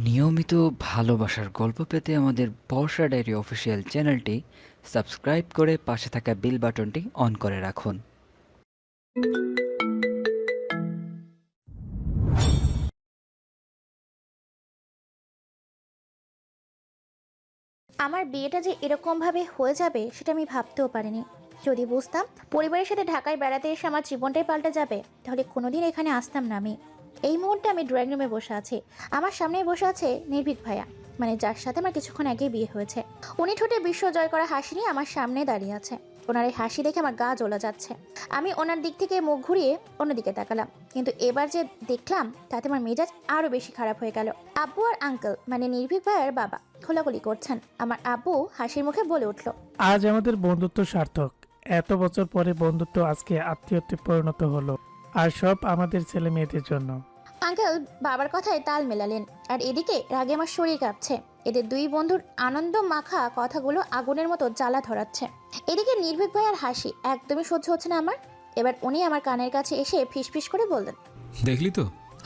নিয়মিত ভালোবাসার গল্প পেতে আমাদের বর্ষা ডায়েরি অফিসিয়াল চ্যানেলটি সাবস্ক্রাইব করে পাশে থাকা বেল বাটনটি অন করে রাখুন। আমার বিয়েটা যে এরকমভাবে হয়ে যাবে সেটা আমি ভাবতেও পারিনি। যদি বুঝতাম পরিবারের সাথে ঢাকায় বেড়াতে এসে আমার জীবনটাই পাল্টে যাবে, তাহলে কোনোদিন এখানে আসতাম না আমি। এই মুহূর্তে আমি ড্রয়িং রুমে বসে আছি। আমার সামনেই বসে আছে নির্ভীক ভাইয়া, মানে যার সাথে আমার কিছুক্ষণ আগেই বিয়ে হয়েছে। উনি ঠোঁটে বিশ্ব জয় করা হাসি নিয়ে আমার সামনে দাঁড়িয়ে আছে। ওনার এই হাসি দেখে আমার গা জ্বলে যাচ্ছে। আমি ওনার দিক থেকে মুখ ঘুরিয়ে অন্যদিকে তাকালাম, কিন্তু এবার যে দেখলাম তাতে আমার মেজাজ আরো বেশি খারাপ হয়ে গেল। আব্বু আর আঙ্কেল, মানে নির্ভীক ভাইয়ের বাবা, খোলাখুলি করছেন। আমার আব্বু হাসির মুখে বলে উঠল, আজ আমাদের বন্ধুত্ব সার্থক। এত বছর পরে বন্ধুত্ব আজকে আত্মীয়ত্বে পরিণত হলো, আর সব আমাদের ছেলে মেয়েদের জন্য। আঙ্কেল বাবার কথায় তাল মেলালেন, আর এদিকে রাগে আমার শরীর কাঁপছে। এদের দুই বন্ধুর আনন্দ মাখা কথাগুলো আগুনের মতো জ্বালা ধরাচ্ছে। এদিকে নির্ভীক ভাইয়ার হাসি একদমই সহ্য হচ্ছে না আমার। এবার উনি আমার কানের কাছে এসে ফিসফিস করে বললেন, দেখলি তো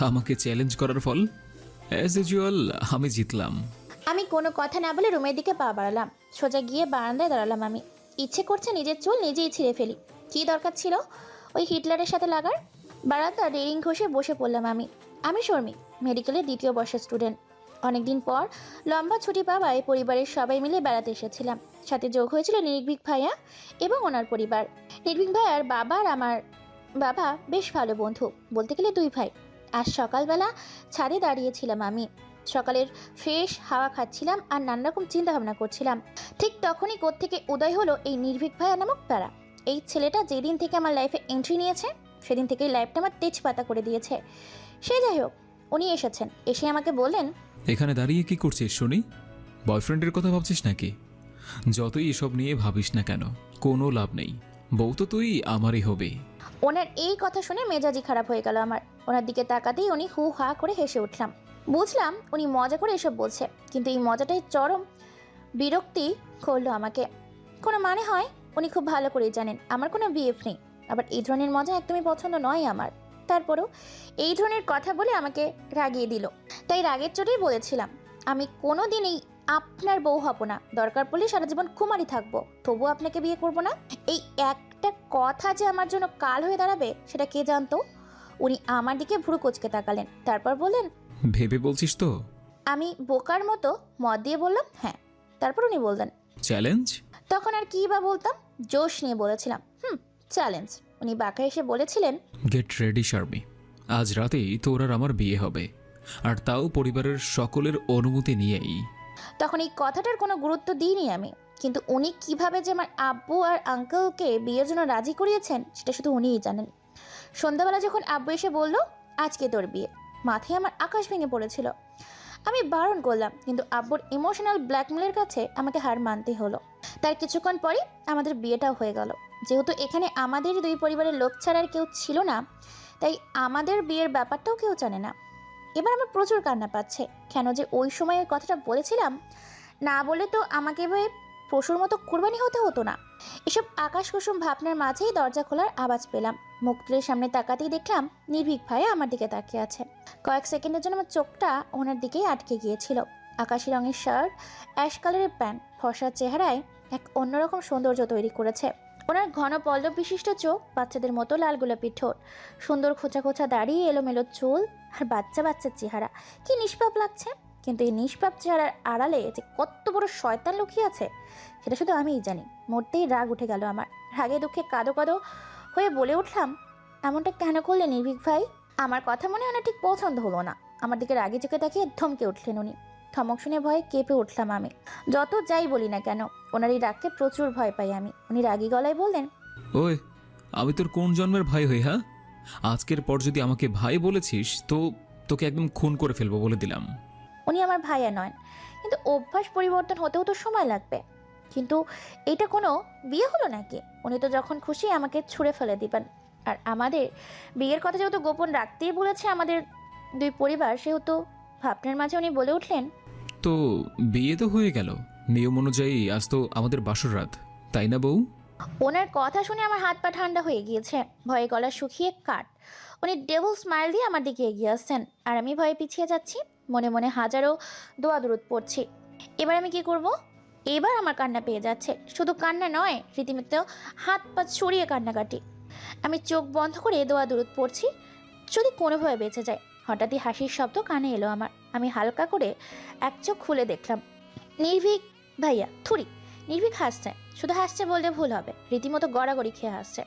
আমাকে চ্যালেঞ্জ করার ফল। অ্যাজ ইউজুয়াল আমি জিতলাম। আমি কোনো কথা না বলে রুমের দিকে পা বাড়ালাম। সোজা গিয়ে বারান্দায় দাঁড়ালাম আমি। ইচ্ছে করছে নিজের চুল নিজেই ছিঁড়ে ফেলি। কী দরকার ছিল ওই হিটলারের সাথে লাগার? বারান্দা রেলিং ঘষে বসে পড়লাম আমি। আমি শর্মী, মেডিকেলের 2য় বর্ষের স্টুডেন্ট। অনেকদিন পর লম্বা ছুটি পাওয়ায় পরিবারের সবাই মিলে বেড়াতে এসেছিলাম। সাথে যোগ হয়েছিল নির্ভীক ভাইয়া এবং ওনার পরিবার। নির্ভীক ভাইয়ার বাবা আর আমার বাবা বেশ ভালো বন্ধু, বলতে গেলে দুই ভাই। আজ সকালবেলা ছাদে দাঁড়িয়েছিলাম আমি। সকালের ফ্রেশ হাওয়া খাচ্ছিলাম আর নানা রকম চিন্তা ভাবনা করছিলাম। ঠিক তখনই কোত্থেকে উদয় হলো এই নির্ভীক ভাইয়া নামক তারা। এই ছেলেটা যেদিন থেকে আমার লাইফে এন্ট্রি নিয়েছে সেদিন থেকেই লাইফটা আমার তেজপাতা করে দিয়েছে। সে যাই হোক, উনি এসেছেন। এসে আমাকে বললেন, এখানে দাঁড়িয়ে কি করছিস শুনি? বয়ফ্রেন্ডের কথা ভাবছিস নাকি? যতই এসব নিয়ে ভাবিস না কেন, কোনো লাভ নেই। বউ তো তুই আমারই হবে। ওনার এই কথা শুনে মেজাজি খারাপ হয়ে গেল আমার। ওনার দিকে তাকাতেই উনি হু হা করে হেসে উঠলাম। বুঝলাম উনি মজা করে এসব বলছে, কিন্তু এই মজাটাই চরম বিরক্তি করলো আমাকে। কোনো মানে হয়? উনি খুব ভালো করেই জানেন আমার কোনো বিএফ নেই। আবার এই ধরনের মজা একদমই পছন্দ নয় আমার। তারপরেও এই ধরনের কথা বলে আমাকে রাগিয়ে দিল। তাই রাগের চোটেই বলেছিলাম, আমি কোনো দিনই আপনার বউ হব না। দরকার পড়লে সারা জীবন কুমারী থাকবো, তবুও আপনাকে বিয়ে করব না। এই একটা কথা যে আমার জন্য কাল হয়ে দাঁড়াবে সেটা কে জানতো? উনি আমার দিকে ভুরু কুঁচকে তাকালেন, তারপর বললেন, ভেবে বলছিস তো? আমি বোকার মতো মত দিয়ে বললাম, হ্যাঁ। তারপর উনি বললেন, চ্যালেঞ্জ? তখন আর কি বা বলতাম, জোশ নিয়ে বলেছিলাম, চ্যালেঞ্জ। উনি বাঁকা এসে বলেছিলেন, গেট রেডি শার্মি, আজ রাতেই তোর আর আমার বিয়ে হবে, আর তাও পরিবারের সকলের অনুমতি নিয়েই। তখন এই কথাটার কোনো গুরুত্ব দিইনি আমি। কিন্তু উনি কিভাবে যে আমার আব্বু আর আঙ্কেলকে বিয়ের জন্য রাজি করিয়েছেন সেটা শুধু উনিই জানেন। সন্ধ্যাবেলা যখন আব্বু এসে বলল, আজকে তোর বিয়ে, মাথায় আমার আকাশ ভেঙে পড়েছিল। আমি বারণ করলাম, কিন্তু আব্বুর ইমোশনাল ব্ল্যাকমেলের কাছে আমাকে হার মানতে হলো। তার কিছুক্ষণ পরই আমাদের বিয়েটাও হয়ে গেল। যেহেতু এখানে আমাদের দুই পরিবারের লোক ছাড়া আর কেউ ছিল না, তাই আমাদের বিয়ের ব্যাপারটাও কেউ জানে না। এবার আমার প্রচুর কান্না পাচ্ছে। কেন যে ওই সময় ওই কথাটা বলেছিলাম, না বলে তো আমাকে এভাবে পশুর মতো কোরবানি হতে হতো না। এসব আকাশ কুসুম ভাবনার মাঝেই দরজা খোলার আওয়াজ পেলাম। মুখ তুলে সামনে তাকাতেই দেখলাম নির্ভীক ভাই আমার দিকে তাকিয়ে আছে। কয়েক সেকেন্ডের জন্য আমার চোখটা ওনার দিকেই আটকে গিয়েছিল। আকাশি রঙের শার্ট, অ্যাশ কালারের প্যান্ট, ফর্সা চেহারায় এক অন্যরকম সৌন্দর্য তৈরি করেছে। ওনার ঘন পল্লব বিশিষ্ট চোখ, বাচ্চাদের মতো লাল গোলাপি ঠোঁট, সুন্দর খোঁচা খোঁচা দাড়ি, এলোমেলো চুল, আর বাচ্চা বাচ্চার চেহারা। কি নিষ্পাপ লাগছে! কিন্তু এই নিষ্পাপ চেহারার আড়ালে যে কত বড় শয়তান লুকিয়ে আছে সেটা শুধু আমিই জানি। মরতেই রাগ উঠে গেল আমার। রাগে দুঃখে কাঁদো কাঁদো হয়ে বলে উঠলাম, এমনটা কেন করলে নির্ভীক ভাই? আমার কথা মনে ওনার ঠিক পছন্দ হলো না। আমার দিকে রাগে চোখে তাকিয়ে ধমকে উঠলেন উনি। ধমক শুনে ভয়ে কেঁপে উঠলাম আমি। যত যাই বলি না কেন, ওনার এই রাগকে প্রচুর ভয় পাই আমি। উনি রাগী গলায় বললেন, ওই, আমি তোর কোন জন্মের ভাই হই? হ্যাঁ, আজকের পর যদি আমাকে ভাই বলেছিস তো তোকে একদম খুন করে ফেলবো বলে দিলাম। উনি আমার ভাইয়া নয়, কিন্তু অভ্যাস পরিবর্তন হতেও তো সময় লাগবে। কিন্তু এটা কোনো বিয়ে হলো নাকি? উনি তো যখন খুশি আমাকে ছুঁড়ে ফেলে দিবেন। আর আমাদের বিয়ের কথা যেহেতু গোপন রাখতেই বলেছে আমাদের দুই পরিবার, সেহেতু ভাবনার মাঝে উনি বলে উঠলেন, তো বিয়ে তো হয়ে গেল, নিয়ম অনুযায়ী আজ তো আমাদের বাসর রাত, তাই না বউ? ওনার কথা শুনে আমার হাত পা ঠান্ডা হয়ে গিয়েছে। ভয়ে গলা শুকিয়ে কাঠ। উনি ডেভিল স্মাইল দিয়ে আমার দিকে এগিয়ে আসছেন, আর আমি ভয়ে পিছিয়ে যাচ্ছি। মনে মনে হাজারো দোয়া দুরুদ পড়ছি। এবার আমি কি করব? এবার আমার কান্না পেয়ে যাচ্ছে, শুধু কান্না নয়, রীতিমতো হাত পা ছড়িয়ে কান্নাকাটি। আমি চোখ বন্ধ করে দোয়া দুরুদ পড়ছি, যদি কোনোভাবে বেঁচে যায়। হঠাৎই হাসির শব্দ কানে এলো আমার। আমি হালকা করে এক চোখ খুলে দেখলাম নির্ভীক ভাইয়া, থুরি। নির্ভীক হাসছে, শুধু হাসছে বললে ভুল হবে, রীতিমতো গড়াগড়ি খেয়ে হাসছে।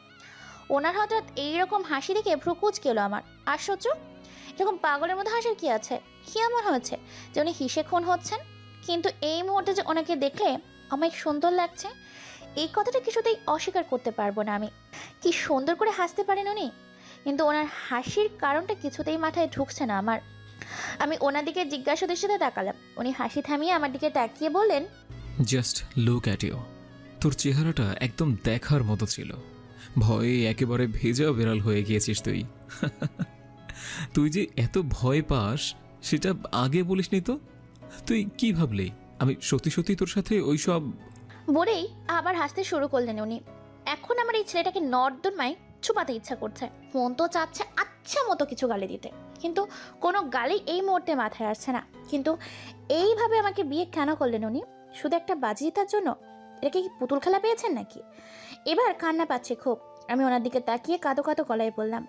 ওনার হঠাৎ এইরকম হাসি দেখে ভ্রু কুঁচকে এলো আমার। আশ্চর্য, এরকম পাগলের মধ্যে হাসার কি আছে? কি এমন হয়েছে যে উনি হিসে খুন হচ্ছেন? কিন্তু এই মুহূর্তে যে ওনাকে দেখলে আমায় সুন্দর লাগছে, এই কথাটা কিছুতেই অস্বীকার করতে পারবো না আমি। কি সুন্দর করে হাসতে পারেন উনি, কিন্তু ওনার হাসির কারণটা কিছুতেই মাথায় ঢুকছে না আমার। আমি ওনার দিকে জিজ্ঞাসা দৃষ্টিতে তাকালাম। উনি হাসি থামিয়ে আমার দিকে তাকিয়ে বললেন, জাস্ট লুক অ্যাট ইউ। তোর চেহারাটা একদম দেখার মতো ছিল। ভয়ে একেবারে ভেজা বেড়াল হয়ে গিয়েছিস তুই। তুই যে এত ভয় পাস সেটা আগে বলিসনি তো। তুই কি ভাবলি আমি সত্যি সত্যি তোর সাথে ওই সব? বলেই আবার হাসতে শুরু করলেন উনি। এখন আমার এই ছেলেটাকে নর্দমায় ছুপাতে ইচ্ছা করছে। মন তো চাচ্ছে আচ্ছা মতো কিছু গালি দিতে, কিন্তু কোনো গালি এই মুহূর্তে মাথায় আসছে না। কিন্তু এইভাবে আমাকে বিয়ে কেন করলেন উনি? শুধু একটা বাজি জেতার জন্য? এটাকে কি পুতুল খেলা পেয়েছেন নাকি? এবার কান্না পাচ্ছে খুব। আমি ওনার দিকে তাকিয়ে কাঁদো কাঁদো গলায় বললাম,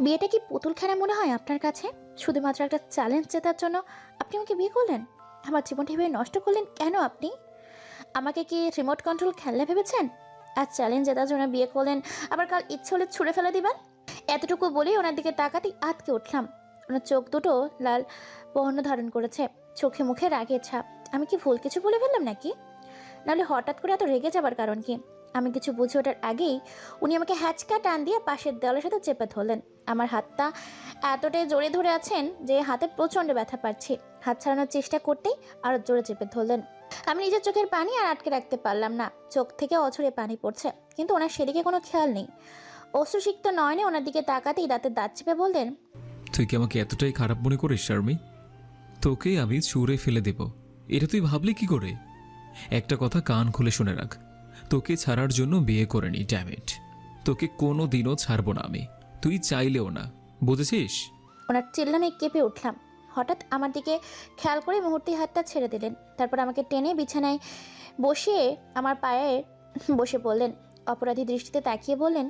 বিয়েটা কি পুতুল খেলা মনে হয় আপনার কাছে? শুধুমাত্র একটা চ্যালেঞ্জ জেতার জন্য আপনি আমাকে বিয়ে করলেন? আমার জীবনটা এভাবে নষ্ট করলেন কেন আপনি? আমাকে কি রিমোট কন্ট্রোল খেলনা ভেবেছেন? আর চ্যালেঞ্জ জেতার জন্য বিয়ে করলেন, আবার কাল ইচ্ছে হলে ছুঁড়ে ফেলে দিবেন? এতটুকু বলেই ওনার দিকে তাকাতেই আটকে উঠলাম। ওনার চোখ দুটো লাল বর্ণ ধারণ করেছে, চোখে মুখে রাগের ছাপ। আমি কি ভুল কিছু বলে ফেললাম নাকি? নাহলে হঠাৎ করে এত রেগে যাবার কারণ কি? আমি কিছু বুঝে ওঠার আগেই উনি আমাকে হ্যাচকা টান দিয়ে পাশের দেওয়ালের সাথে চেপে ধরলেন। আমার হাতটা এতটাই জোরে ধরে আছেন যে হাতে প্রচণ্ড ব্যথা পাচ্ছি। হাত ছাড়ানোর চেষ্টা করতেই আরো জোরে চেপে ধরলেন। আমি নিজের চোখের পানি আর আটকে রাখতে পারলাম না, চোখ থেকে অঝরে পানি পড়ছে, কিন্তু ওনার সেদিকে কোনো খেয়াল নেই। অশ্রুসিক্ত নয়নে ওনার দিকে তাকাতেই দাঁতের দাঁত চেপে বললেন, তুই কি আমাকে এতটাই খারাপ মনে করিস শারমি? তোকে আমি ছুঁড়ে ফেলে দেব এটা তুই ভাবলি কি করে? একটা কথা কান খুলে শুনে রাখ, তোকে ছাড়ার জন্য বিয়ে করিনি, ড্যামিট। তোকে কোনো দিনও ছাড়বো না আমি, তুই চাইলেও না, বুঝেছিস? ওনার চিল্লামে কেঁপে উঠলাম। হঠাৎ আমার দিকে খেয়াল করে মুহূর্তে হাতটা ছেড়ে দিলেন। তারপর আমাকে টেনে বিছানায় বসিয়ে আমার পায়ে বসে পড়লেন। অপরাধী দৃষ্টিতে তাকিয়ে বললেন,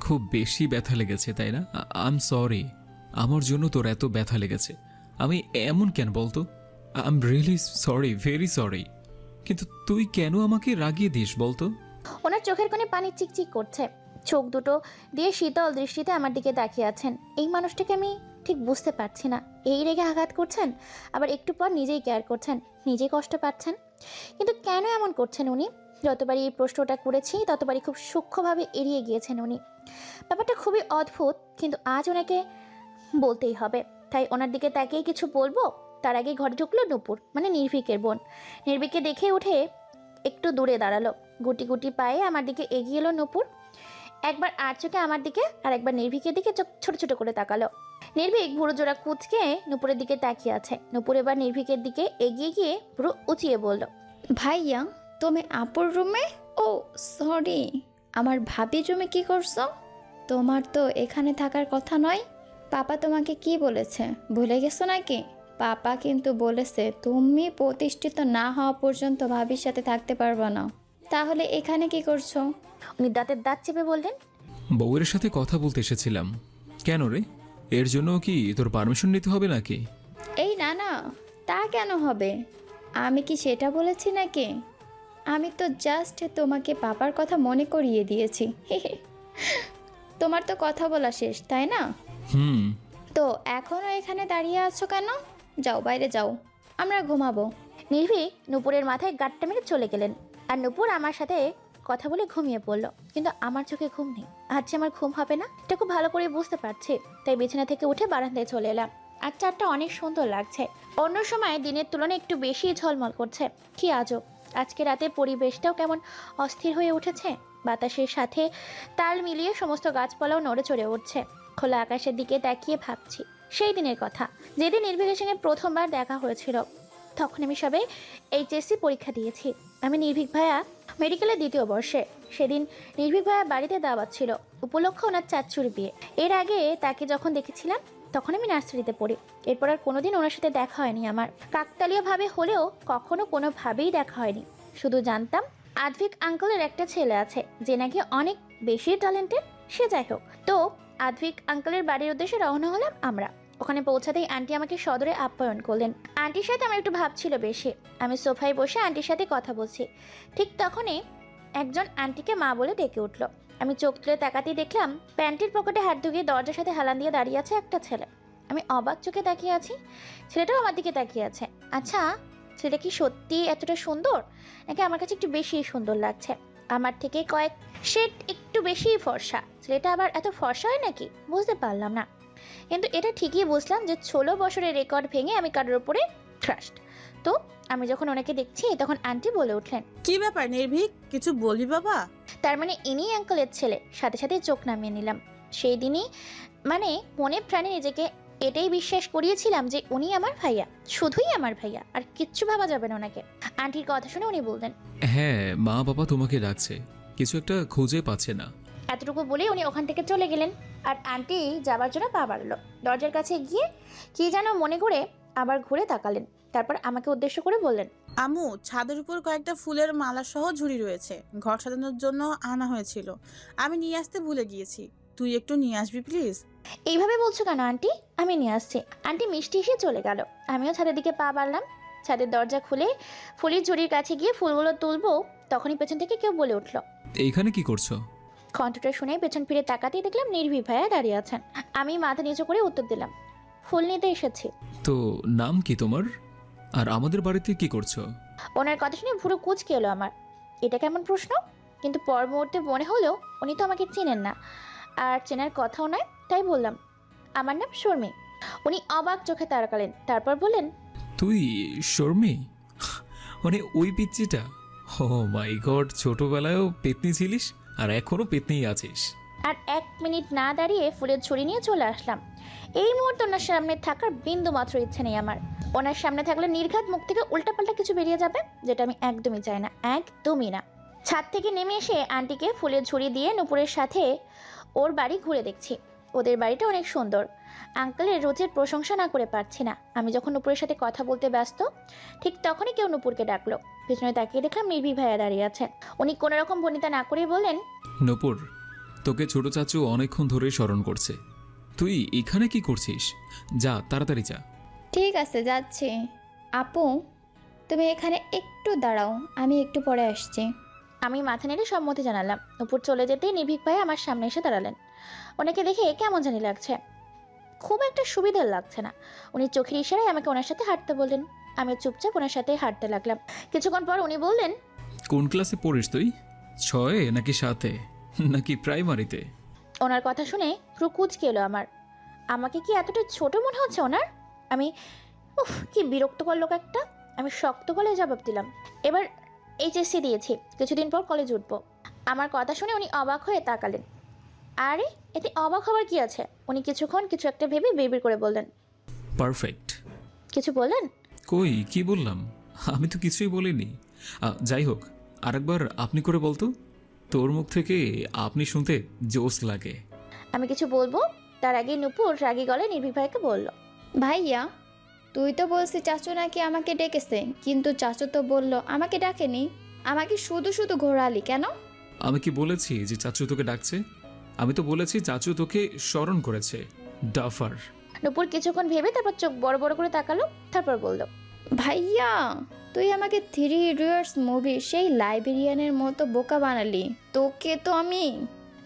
খুব বেশি ব্যথা লেগেছে তাই না? আই এম সরি, আমার জন্য তোর এত ব্যথা লেগেছে। আমি এমন কেন বলতো? I am really sorry, very sorry. কিন্তু তুই কেন আমাকে রাগিয়ে দিস বলতো? ওনার চোখের কোণে পানি চিকচিক করছে, চোখ দুটো দিয়ে শীতল দৃষ্টিতে আমার দিকে তাকিয়ে আছেন। এই মানুষটাকে আমি ঠিক বুঝতে পারছি না। এই রেগে আঘাত করছেন, আবার একটু পর নিজেই কেয়ার করছেন, নিজেই কষ্ট পাচ্ছেন। কিন্তু কেন এমন করছেন উনি? যতবারই এই প্রশ্নটা করেছি ততবারই খুব সূক্ষ্মভাবে এড়িয়ে গিয়েছেন উনি। ব্যাপারটা খুবই অদ্ভুত, কিন্তু আজ ওনাকে বলতেই হবে। তাই ওনার দিকে তাকিয়ে কিছু বলবো তার আগে ঘরে ঢুকলো নূপুর, মানে নির্ভীকের বোন। নির্ভীককে দেখে উঠে একটু দূরে দাঁড়ালো। গুটি গুটি পায়ে আমার দিকে এগিয়ে এলো নূপুর। একবার আর চোখে আমার দিকে আর একবার নির্ভীকের দিকে চোখ ছোট ছোট করে তাকালো। নির্ভীক ভুরু জোড়া কুঁচকে নূপুরের দিকে তাকিয়ে আছে। নূপুর এবার নির্ভীকের দিকে এগিয়ে গিয়ে ভুরু উঁচিয়ে বলল, ভাইয়া তুমি আপুর রুমে? ও সরি, আমার ভাবির রুমে কি করছো? তোমার তো এখানে থাকার কথা নয়। পাপা তোমাকে কি বলেছে ভুলে গেছো নাকি? পাপা কিন্তু বলেছে তুমি প্রতিষ্ঠিত না হওয়া পর্যন্ত ভাবির সাথে থাকতে পারবে না। তাহলে এখানে কি করছো? উনি দাঁতের দাঁত চেপে বললেন, বউয়ের সাথে কথা বলতে এসেছিলাম। কেন রে? এর জন্য কি তোর পারমিশন নিতে হবে নাকি? এই না না, তা কেন হবে? আমি কি সেটা বলেছি নাকি? আমি তো জাস্ট তোমাকে পাপার কথা মনে করিয়ে দিয়েছি। তোমার তো কথা বলা শেষ তাই না? হুম। তো এখনও এখানে দাঁড়িয়ে আছো কেন? যাও বাইরে যাও, আমরা ঘুমাবো। নির্ভীক নূপুরের মাথায় গাঁটটা মেরে চলে গেলেন। আর নূপুর আমার সাথে কথা বলে ঘুমিয়ে পড়লো। কিন্তু আমার চোখে ঘুম নেই। আজ যে আমার ঘুম হবে না এটা খুব ভালো করে বুঝতে পারছি। তাই বিছানা থেকে উঠে বারান্দায় চলে এলাম। আর চারটা অনেক সুন্দর লাগছে। অন্য সময় দিনের তুলনায় একটু বেশি ঝলমল করছে। কি আজব, আজকে রাতে পরিবেশটাও কেমন অস্থির হয়ে উঠেছে। বাতাসের সাথে তাল মিলিয়ে সমস্ত গাছপালাও নড়ে চড়ে উঠছে। খোলা আকাশের দিকে তাকিয়ে ভাবছি সেই দিনের কথা, যেদিন নির্ভীকের সঙ্গে প্রথমবার দেখা হয়েছিল। তখন আমি সবে এইচএসসি পরীক্ষা দিয়েছি। আমি নির্ভীক ভাইয়া মেডিকেলের 2য় বর্ষে। সেদিন নির্ভীক ভাইয়া বাড়িতে দাওয়াত ছিল, উপলক্ষ ওনার চাচ্চুর বিয়ে। এর আগে তাকে যখন দেখেছিলাম তখন আমি নার্সারিতে পড়ি। এরপর আর কোনোদিন ওনার সাথে দেখা হয়নি আমার। কাকতালীয়ভাবে হলেও কখনো কোনোভাবেই দেখা হয়নি। শুধু জানতাম আদ্ভিক আঙ্কেলের একটা ছেলে আছে যে নাকি অনেক বেশি ট্যালেন্টেড। সে যাই হোক, তো আদ্ভিক আঙ্কেলের বাড়ির উদ্দেশ্যে রওনা হলাম আমরা। ওখানে পৌঁছাতেই আন্টি আমাকে সদরে আপ্যায়ন করলেন। আন্টির সাথে আমার একটু ভাব ছিল বেশি। আমি সোফায় বসে আন্টির সাথে কথা বলছি, ঠিক তখনই একজন আন্টিকে মা বলে ডেকে উঠল। আমি চোখ তুলে তাকাতেই দেখলাম প্যান্টির পকেটে হাত ঢুকিয়ে দরজার সাথে হেলান দিয়ে দাঁড়িয়ে আছে একটা ছেলে। আমি অবাক চোখে তাকিয়ে আছি, ছেলেটাও আমার দিকে তাকিয়ে আছে। আচ্ছা, ছেলেটা কি সত্যি এতটা সুন্দর, নাকি আমার কাছে একটু বেশি সুন্দর লাগছে? আমার থেকে কয়েক শেড একটু বেশিই ফর্সা। ছেলেটা আবার এত ফর্সা হয় নাকি বুঝতে পারলাম না, কিন্তু এটা ঠিকই বুঝলাম যে 16 বছরের রেকর্ড ভেঙে আমি কারোর উপরে ট্রাস্ট। তো আমি যখন ওনাকে দেখছি তখন আন্টি বলে উঠলেন, কি ব্যাপার নির্ভীক, কিছু বলবি বাবা? তার মানে ইনি আঙ্কেলের ছেলে। সাথে সাথে চোখ নামিয়ে নিলাম। সেই দিনই মানে মনে প্রাণে নিজেকে এটাই বিশ্বাস করিয়েছিলাম যে উনি আমার ভাইয়া, শুধুই আমার ভাইয়া, আর কিচ্ছু ভাবা যাবে না ওনাকে। আন্টির কথা শুনে উনি বললেন, হ্যাঁ, মা বাবা তোমাকে ডাকছে, কিছু একটা খুঁজে পাচ্ছে না। এতটুকু বলে উনি ওখান থেকে চলে গেলেন। আর আন্টি যাবার জন্য পা বাড়লো। দরজার কাছে গিয়ে কি যেন মনে করে আবার ঘুরে তাকালেন। তারপর আমাকে উদ্দেশ্য করে বললেন, আমু, ছাদের উপর কয়েকটা ফুলের মালা সহ ঝুড়ি রয়েছে, ঘর সাজানোর জন্য আনা হয়েছিল, আমি নিয়ে আসতে ভুলে গিয়েছি, তুই একটু নিয়ে আসবি প্লিজ। এইভাবে বলছো কেন আন্টি? আমি নিয়ে আসছি। আন্টি মিষ্টি এসে চলে গেল। আমিও ছাদের দিকে পা বাড়লাম। ছাদের দরজা খুলে ফুলের ঝুড়ির কাছে গিয়ে ফুলগুলো তুলবো, তখনই পেছন থেকে কেউ বলে উঠলো। এইখানে কি করছো? কণ্ঠটা শুনে পেছন ফিরে তাকাতেই দেখলাম নির্ভীক ভাইয়া দাঁড়িয়ে আছেন। আমি মাথা নিচু করে উত্তর দিলাম, ফুল নিতে এসেছি। তো নাম কি তোমার, আর আমাদের বাড়িতে কি করছো? ওনার কথা শুনে পুরো কুঁচকে এলো আমার। এটা কেমন প্রশ্ন? কিন্তু পর মুহূর্তে মনে হলো উনি তো আমাকে চেনেন না, আর চেনার কথাও নয়, তাই বললাম, আমার নাম শর্মী। উনি অবাক চোখে তাকালেন, তারপর বললেন, তুই শর্মী? মানে ওই পিচ্চিটা? ও মাই গড, ছোটবেলায়ও পেতনি ছিলিস আর এখনো পেতনিই আছিস। আর 1 মিনিট না দাঁড়িয়ে ফুলের ছুরি নিয়ে চলে আসলাম। এই মুহূর্তে ওনার সামনে থাকার বিন্দু মাত্র ইচ্ছে নেই আমার। ওনার সামনে থাকলে নির্ঘাত মুখ থেকে উল্টাপাল্টা কিছু বেরিয়ে যাবে, যেটা আমি একদমই চাই না, একদমই না। ছাদ থেকে নেমে এসে আন্টিকে ফুলের ঝুড়ি দিয়ে নূপুরের সাথে ওর বাড়ি ঘুরে দেখছি। ওদের বাড়িটা অনেক সুন্দর। আঙ্কেলের রোজের প্রশংসা না করে পারছি না। আমি যখন নূপুরের সাথে কথা বলতে ব্যস্ত, ঠিক তখনই কেউ নূপুরকে ডাকলো। পেছনে তাকিয়ে দেখলাম নির্ভীক ভাইয়া দাঁড়িয়ে আছেন। উনি কোনো রকম ভনিতা না করে বললেন, নূপুর, তোকে ছোট চাচু অনেকক্ষণ ধরে স্মরণ করছে। তুই এখানে কি করছিস? যা, তাড়াতাড়ি যা। ঠিক আছে, যাচ্ছি। আপু, তুমি এখানে একটু দাঁড়াও, আমি একটু পরে আসছি। আমি মাথা নেড়ে সম্মতি জানালাম। উপর চলে যেতেই নির্ভীক ভাই আমার সামনে এসে দাঁড়ালেন। ওনাকে দেখে কেমন জানি লাগছে, খুব একটা সুবিধার লাগছে না। উনি চোখের ইশারায় আমাকে ওনার সাথে হাঁটতে বললেন। আমি চুপচাপ ওনার সাথে হাঁটতে লাগলাম। কিছুক্ষণ পর উনি বললেন, কোন ক্লাসে পড়িস তুই? 6 নাকি 7 নাকি প্রাইমারিতে? ওনার কথা শুনে পুরো কুঁচকে এলো আমার। আমাকে কি এতটা ছোট মনে হচ্ছে ওনার? আমি কি বিরক্তকর লোক একটা। আমি শক্ত গলায় জবাব দিলাম, এবার এইচএসসি দিয়েছি, কিছুদিন পর কলেজ উঠবো। আমার কথা শুনে উনি অবাক হয়ে তাকালেন। আরে এতে অবাক হবার কি আছে? উনি কিছুক্ষণ কিছু একটা ভেবে বিড়বিড় করে বললেন, পারফেক্ট। কিছু বললেন? কই, কি বললাম? আমি তো কিছুই বলিনি। যাই হোক, আরেকবার আপনি করে বলতো। তোর মুখ থেকে আপনি শুনতে জোস লাগে। আমি কিছু বলবো তার আগে নূপুর রাগী গলায় নির্ভীক ভাইকে বলল, ভাইয়া, তুই তো বলছিস চাচু নাকি আমাকে ডেকেছে, কিন্তু চাচু তো বলল আমাকে ডাকেনি। আমাকে শুধু শুধু ঘোরালি কেন? আমি কি বলেছি যে চাচু তোকে ডাকছে? আমি তো বলেছি চাচু তোকে স্মরণ করেছে। ডাফার। নূপুর কিছুক্ষণ ভেবে তারপর চোখ বড় বড় করে তাকালো, তারপর বলল, ভাইয়া, তুই আমাকে 3 ইডিয়টস মুভি সেই লাইব্রেরিয়ানের মতো বোকা বানালি। তোকে তো আমি।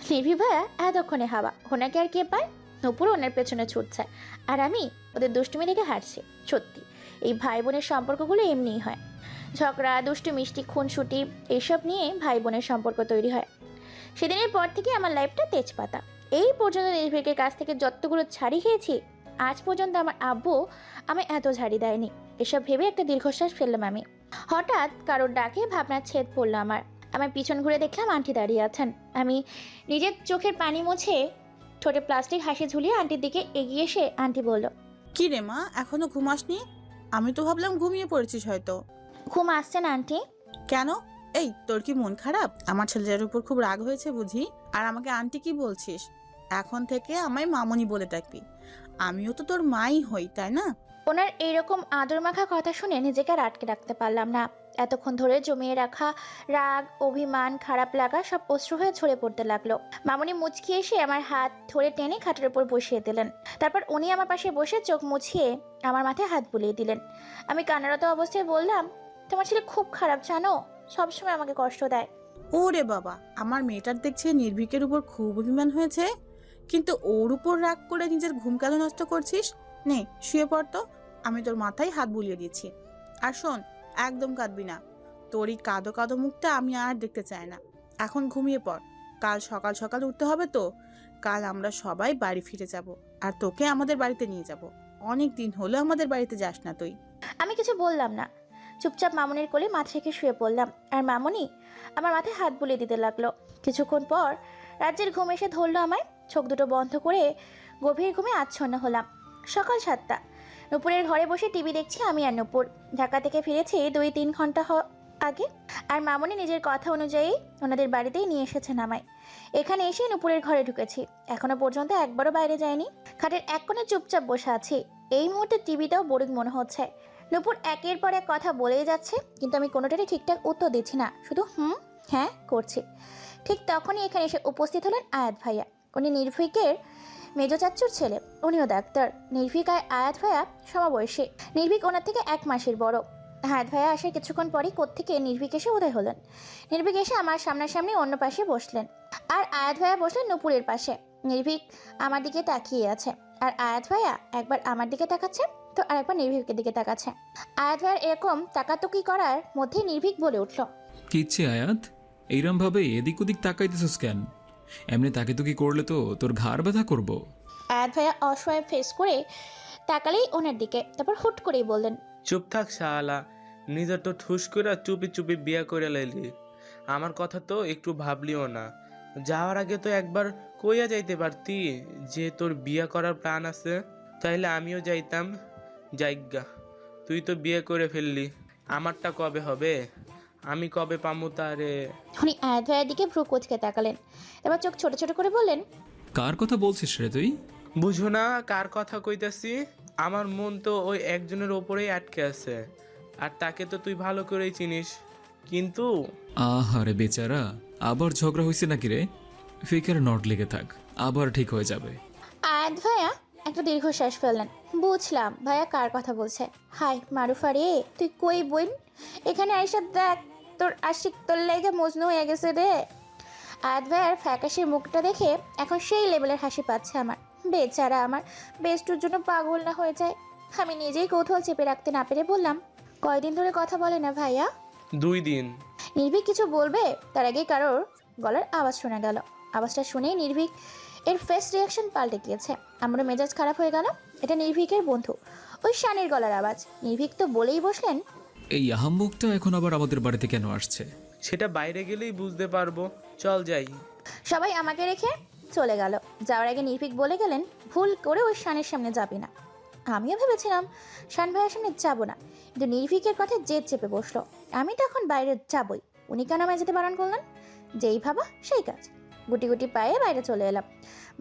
নির্ভীক ভাইয়া এতক্ষণে হাওয়া, ওনাকে আর কে পায়? নূপুর ওনার পেছনে ছুটছে, আর আমি ওদের দুষ্টুমি দেখে হাঁটছি। সত্যি এই ভাই বোনের সম্পর্কগুলো এমনিই হয়। ঝগড়া, দুষ্টু মিষ্টি, খুনসুটি, এইসব নিয়ে ভাই বোনের সম্পর্ক তৈরি হয়। সেদিনের পর থেকে আমার লাইফটা তেজপাতা। এই পর্যন্ত নির্ভীকের কাছ থেকে যতগুলো ছাড়ি খেয়েছি, আজ পর্যন্ত আমার আব্বু আমি এত ঝাড়ি দেয়নি। এসব ভেবে একটা দীর্ঘশ্বাস ফেললাম আমি। হঠাৎ কারোর ডাকে ভাবনার ছেদ পড়লো আমার পিছন ঘুরে দেখলাম আন্টি দাঁড়িয়ে আছেন। আমি নিজের চোখের পানি মুছে ঠোঁটে প্লাস্টিক হাসি ঝুলিয়ে আন্টির দিকে এগিয়ে এসে আন্টি বলল, কি রে মা, এখনো ঘুমাসনি? আমি তো ভাবলাম ঘুমিয়ে পড়েছিস হয়তো। ঘুম আসছে না আন্টি? কেন? এই, তোর কি মন খারাপ? আমার ছেলের উপর খুব রাগ হয়েছে বুঝি? আর আমাকে আন্টি কি বলছিস? এখন থেকে আমায় মামনি বলে ডাকবি। আমিও তো তোর মাই হই, তাই না? ওনার এইরকম আদর মাখা কথা শুনে নিজেকে আর আটকে রাখতে পারলাম না। এতক্ষণ ধরে জমিয়ে রাখা রাগ, অভিমান, খারাপ লাগা সব অশ্রু হয়ে ঝরে পড়তে লাগলো। মামুনি মুচকি এসে আমার হাত ধরে টেনে খাটের উপর বসিয়ে দিলেন। তারপর উনি আমার পাশে বসে চোখ মুছিয়ে আমার মাথায় হাত বুলিয়ে দিলেন। আমি কান্নারত অবস্থায় বললাম, তোমার ছেলে খুব খারাপ জানো, সবসময় আমাকে কষ্ট দেয়। ওরে বাবা, আমার মেয়েটার দেখছে নির্ভীকের উপর খুব অভিমান হয়েছে, কিন্তু ওর উপর রাগ করে নিজের ঘুম কেন নষ্ট করছিস? নে শুয়ে পড় তো, আমি তোর মাথায় হাত বুলিয়ে দিচ্ছি। আর শোন, একদম কাঁদবি না। তোর এই কাঁদো কাঁদো মুখটা আমি আর দেখতে চাই না। এখন ঘুমিয়ে পড়, কাল সকাল সকাল উঠতে হবে তো। কাল আমরা সবাই বাড়ি ফিরে যাব, আর তোকে আমাদের বাড়িতে নিয়ে যাব। অনেক দিন হলো আমাদের বাড়িতে যাস না তুই। আমি কিছু বললাম না, চুপচাপ মামুনির কোলে মাথা রেখে শুয়ে পড়লাম। আর মামুনি আমার মাথায় হাত বুলিয়ে দিতে লাগলো। কিছুক্ষণ পর রাজ্যের ঘুম এসে ধরলো আমায়। চোখ দুটো বন্ধ করে গভীর ঘুমে আচ্ছন্ন হলাম। সকাল 7টা। নুপুরের ঘরে বসে টিভি দেখছি আমি আর নুপুর। ঢাকা থেকে ফিরেছি 2-3 ঘন্টা আগে। আর মামুনি নিজের কথা অনুযায়ী ওনাদের বাড়িতেই নিয়ে এসেছেন আমায়। এখানে এসে নুপুরের ঘরে ঢুকেছি। এখনো পর্যন্ত একবারও বাইরে যায়নি। খাটের এক কোণে চুপচাপ বসে আছি। এই মুহূর্তে টিভিটাও বোরিং মনে হচ্ছে। নুপুর একের পর এক কথা বলেই যাচ্ছে, কিন্তু আমি কোনোটারই ঠিকঠাক উত্তর দিচ্ছি না, শুধু হ্যাঁ করছি। ঠিক তখনই এখানে এসে উপস্থিত হলেন আয়াত ভাইয়া। উনি নির্ভীকের মেজো চাচ্চুর ছেলে, উনিও ডাক্তার। নির্ভীক আর আয়াত ভাইয়া সমবয়সী। নির্ভীক ওনার থেকে 1 মাসের বড়। আয়াত ভাইয়া আসার কিছুক্ষণ পরই কোত্থেকে নির্ভীক এসে উদয় হলেন। নির্ভীক এসে আমার সামনাসামনি অন্য পাশে বসলেন, আর আয়াত ভাইয়া বসলেন নুপুরের পাশে। নির্ভীক আমার দিকে তাকিয়ে আছে, আর আয়াত ভাইয়া একবার আমার দিকে তাকাচ্ছে তো আরেকবার নির্ভীকের দিকে তাকাচ্ছে। আয়াত ভাইয়ার এরকম তাকাতুকি করার মধ্যে নির্ভীক বলে উঠল, কিচ্ছে আয়াত, এইরম ভাবে এদিক ওদিক তাকাইতেছিস কেন? এমনি তাকে তুকি করলে তো তোর ঘাড় ব্যথা করবো। আয়াত ভাইয়া অসহায় ফেস করে তাকালেই ওনার দিকে, তারপর হুট করেই বললেন, চুপ থাক শালা, নিজের তো ঠুস করে চুপি চুপি বিয়ে করে লাইলি। আমার কথা তো একটু ভাবলিও না। যাওয়ার আগে তো একবার কইয়া যাইতে পারতি যে তোর বিয়ে করার প্ল্যান আছে, তাইলে আমিও যাইতাম। যাইগা, তুই তো বিয়ে করে ফেললি, আমারটা কবে হবে? আমি কবে পামু তারে? উনি আয়াত ভাইয়ার দিকে ভ্রু কুঁচকে তাকালেন, তারপর চোখ ছোট ছোট করে বললেন, কার কথা বলছিস রে তুই? বুঝো না কার কথা কইতাছি? আমার মন তো ওই একজনের ওপরেই আটকে আছে, আর তাকে তো তুই ভালো করেই চিনিস। কিন্তু আহারে বেচারা, আবার ঝগড়া হয়েছে নাকি রে? ফিকার নট লেগে থাক, আবার ঠিক হয়ে যাবে। আয়াত ভাইয়া একটা দীর্ঘশ্বাস ফেললেন। বুঝলাম ভাইয়া কার কথা বলছে। হাই মারুফা রে, তুই কই বোন? এখানে আইসা দেখ, তোর আশিক তোর লেগে মজনু হয়ে গেছে রে। আয়াত ভাইয়ার ফ্যাকাশে মুখটা দেখে এখন সেই লেভেলের হাসি পাচ্ছে আমার। বেচারা আমার বেস্টুর জন্য পাগল না হয়ে যায়। আমি নিজেই কৌতূহল চেপে রাখতে না পেরে বললাম, কয়দিন ধরে কথা বলে না ভাইয়া? 2 দিন। নির্ভীক কিছু বলবে তার আগে কারোর গলার আওয়াজ শোনা গেল। আওয়াজটা শুনেই নির্ভীক এর ফেস রিয়াকশন পাল্টে গিয়েছে। আমারও মেজাজ খারাপ হয়ে গেল। এটা নির্ভীকের বন্ধু, ওই শানের গলার আওয়াজ। নির্ভীক তো বলেই বসলেন, এই আহাম্মকটা এখন আবার আমাদের বাড়িতে কেন আসছে? সেটা বাইরে গেলেই বুঝতে পারবো, চল যাই। সবাই আমাকে রেখে চলে গেল। যাওয়ার আগে নির্ভীক বলে গেলেন, ভুল করে ওই শানের সামনে যাবি না। আমিও ভেবেছিলাম শান ভাইয়ের সামনে যাব না, কিন্তু নির্ভীকের কথায় জেদ চেপে বসলো। আমি তো এখন বাইরে যাবই, উনি কেন আমায় যেতে বারণ করলেন? যেই ভাবা সেই কাজ। গুটি গুটি পায়ে বাইরে চলে এলাম।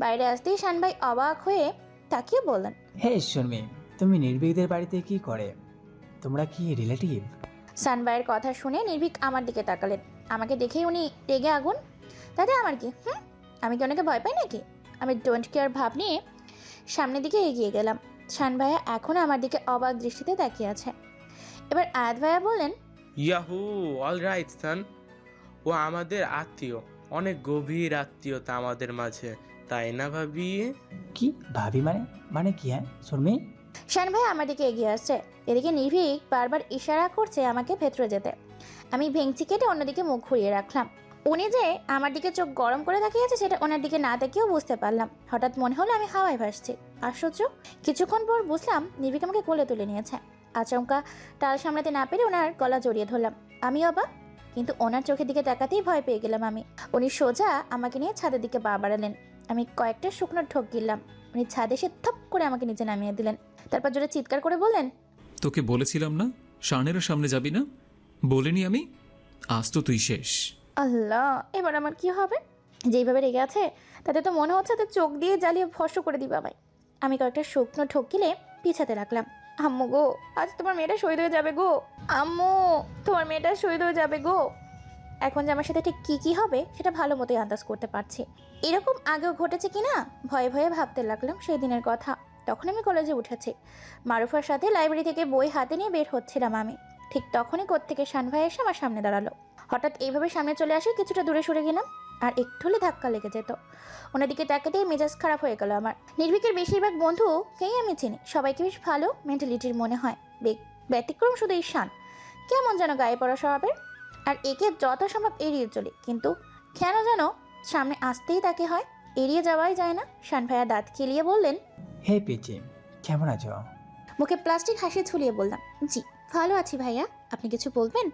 বাইরে আসতেই শান ভাই অবাক হয়ে তাকিয়ে বললেন, হে শর্মি, তুমি নির্ভীকদের বাড়িতে কি করে? তোমরা কি রিলেটিভ? শান ভাইয়ের কথা শুনে নির্ভীক আমার দিকে তাকালেন। আমাকে দেখেই উনি রেগে আগুন। তাতে আমার কি? আমি কি ওনাকে ভয় পাই নাকি? আমি ডোন্ট কেয়ার ভাব নিয়ে সামনের দিকে এগিয়ে গেলাম। শান ভাইয়া এখনও আমার দিকে অবাক দৃষ্টিতে তাকিয়ে আছে। এবার আয়াত ভাইয়া বললেন, ইয়াহু, অল রাইট সান। ও আমাদের আত্মীয়, অনেক গভীর আত্মীয়তা আমাদের মাঝে, তাই না ভাবি? কি ভাবি মানে? মানে কি? হ্যাঁ শর্মি? শান ভাইয়া আমার দিকে এগিয়ে আসছে। এদিকে নির্ভীক বারবার ইশারা করছে আমাকে ভেতরে যেতে। আমি ভেঙচি কেটে অন্যদিকে মুখ ঘুরিয়ে রাখলাম। উনি যে আমার দিকে চোখ গরম করে তাকিয়ে আছে সেটা ওনার দিকে না তাকিয়েও বুঝতে পারলাম। হঠাৎ মনে হলো আমি হাওয়ায় ভাসছি। আশ্চর্য, কিছুক্ষণ পর বুঝলাম নির্ভীক আমাকে কোলে তুলে নিয়েছে। আচমকা টাল সামলাতে না পেরে ওনার গলা জড়িয়ে ধরলাম। আমি অবাক, কিন্তু ওনার চোখের দিকে তাকাতেই ভয় পেয়ে গেলাম আমি। উনি সোজা আমাকে নিয়ে ছাদের দিকে পা বাড়ালেন। আমি কয়েকটা শুকনো ঠোক গিললাম। উনি ছাদে এসে থপ করে আমাকে নিচে নামিয়ে দিলেন। তারপর জোরে চিৎকার করে বললেন, তোকে বলেছিলাম না শানেরও সামনে যাবি না? বলিনি আমি? আজ তো তুই শেষ। আল্লাহ, এবার আমার কি হবে? যেইভাবে রেগে আছে তাতে তো মনে হচ্ছে তাদের চোখ দিয়ে জ্বালিয়ে ভস্ম করে দিবে আমায়। আমি কয়েকটা শুকনো ঠকিলে পিছাতে রাখলাম। আম্মু গো, আজ তোমার মেয়েটা শহীদ হয়ে যাবে গো। আম্মু, তোমার মেয়েটা শহীদ হয়ে যাবে গো। এখন যে আমার সাথে ঠিক কী হবে সেটা ভালো মতোই আন্দাজ করতে পারছি। এরকম আগেও ঘটেছে কিনা ভয়ে ভয়ে ভাবতে লাগলাম সেই দিনের কথা। তখন আমি কলেজে উঠেছি। মারুফার সাথে লাইব্রেরি থেকে বই হাতে নিয়ে বের হচ্ছিলাম আমি। ঠিক তখনই কোত্থেকে শান ভাই এসে আমার সামনে দাঁড়ালো। হঠাৎ এইভাবে সামনে চলে আসে কিছুটা দূরে সরে গেলাম, আর একটু হলে ধাক্কা লেগে যেত। ওনাদিকে তাকাতেই মেজাজ খারাপ হয়ে গেল আমার। নির্ভীকের বেশিরভাগ বন্ধুকেই আমি চিনি, সবাইকে বেশ ভালো মেন্টালিটির মনে হয়। ব্যতিক্রম শুধু এই শান, কেমন যেন গায়ে পড়া স্বভাবের, আর একে যথাসম্ভব এড়িয়ে চলি। কিন্তু কেন যেন সামনে আসতেই তাকে হয়, এড়িয়ে যাওয়াই যায় না। শান ভাইয়া দাঁত খিলিয়ে বললেন, হে পিচি, কেমন আছো? মুখে প্লাস্টিক হাসি ঝুলিয়ে বললাম, জি ভালো আছি ভাইয়া, আপনি কিছু বলবেন?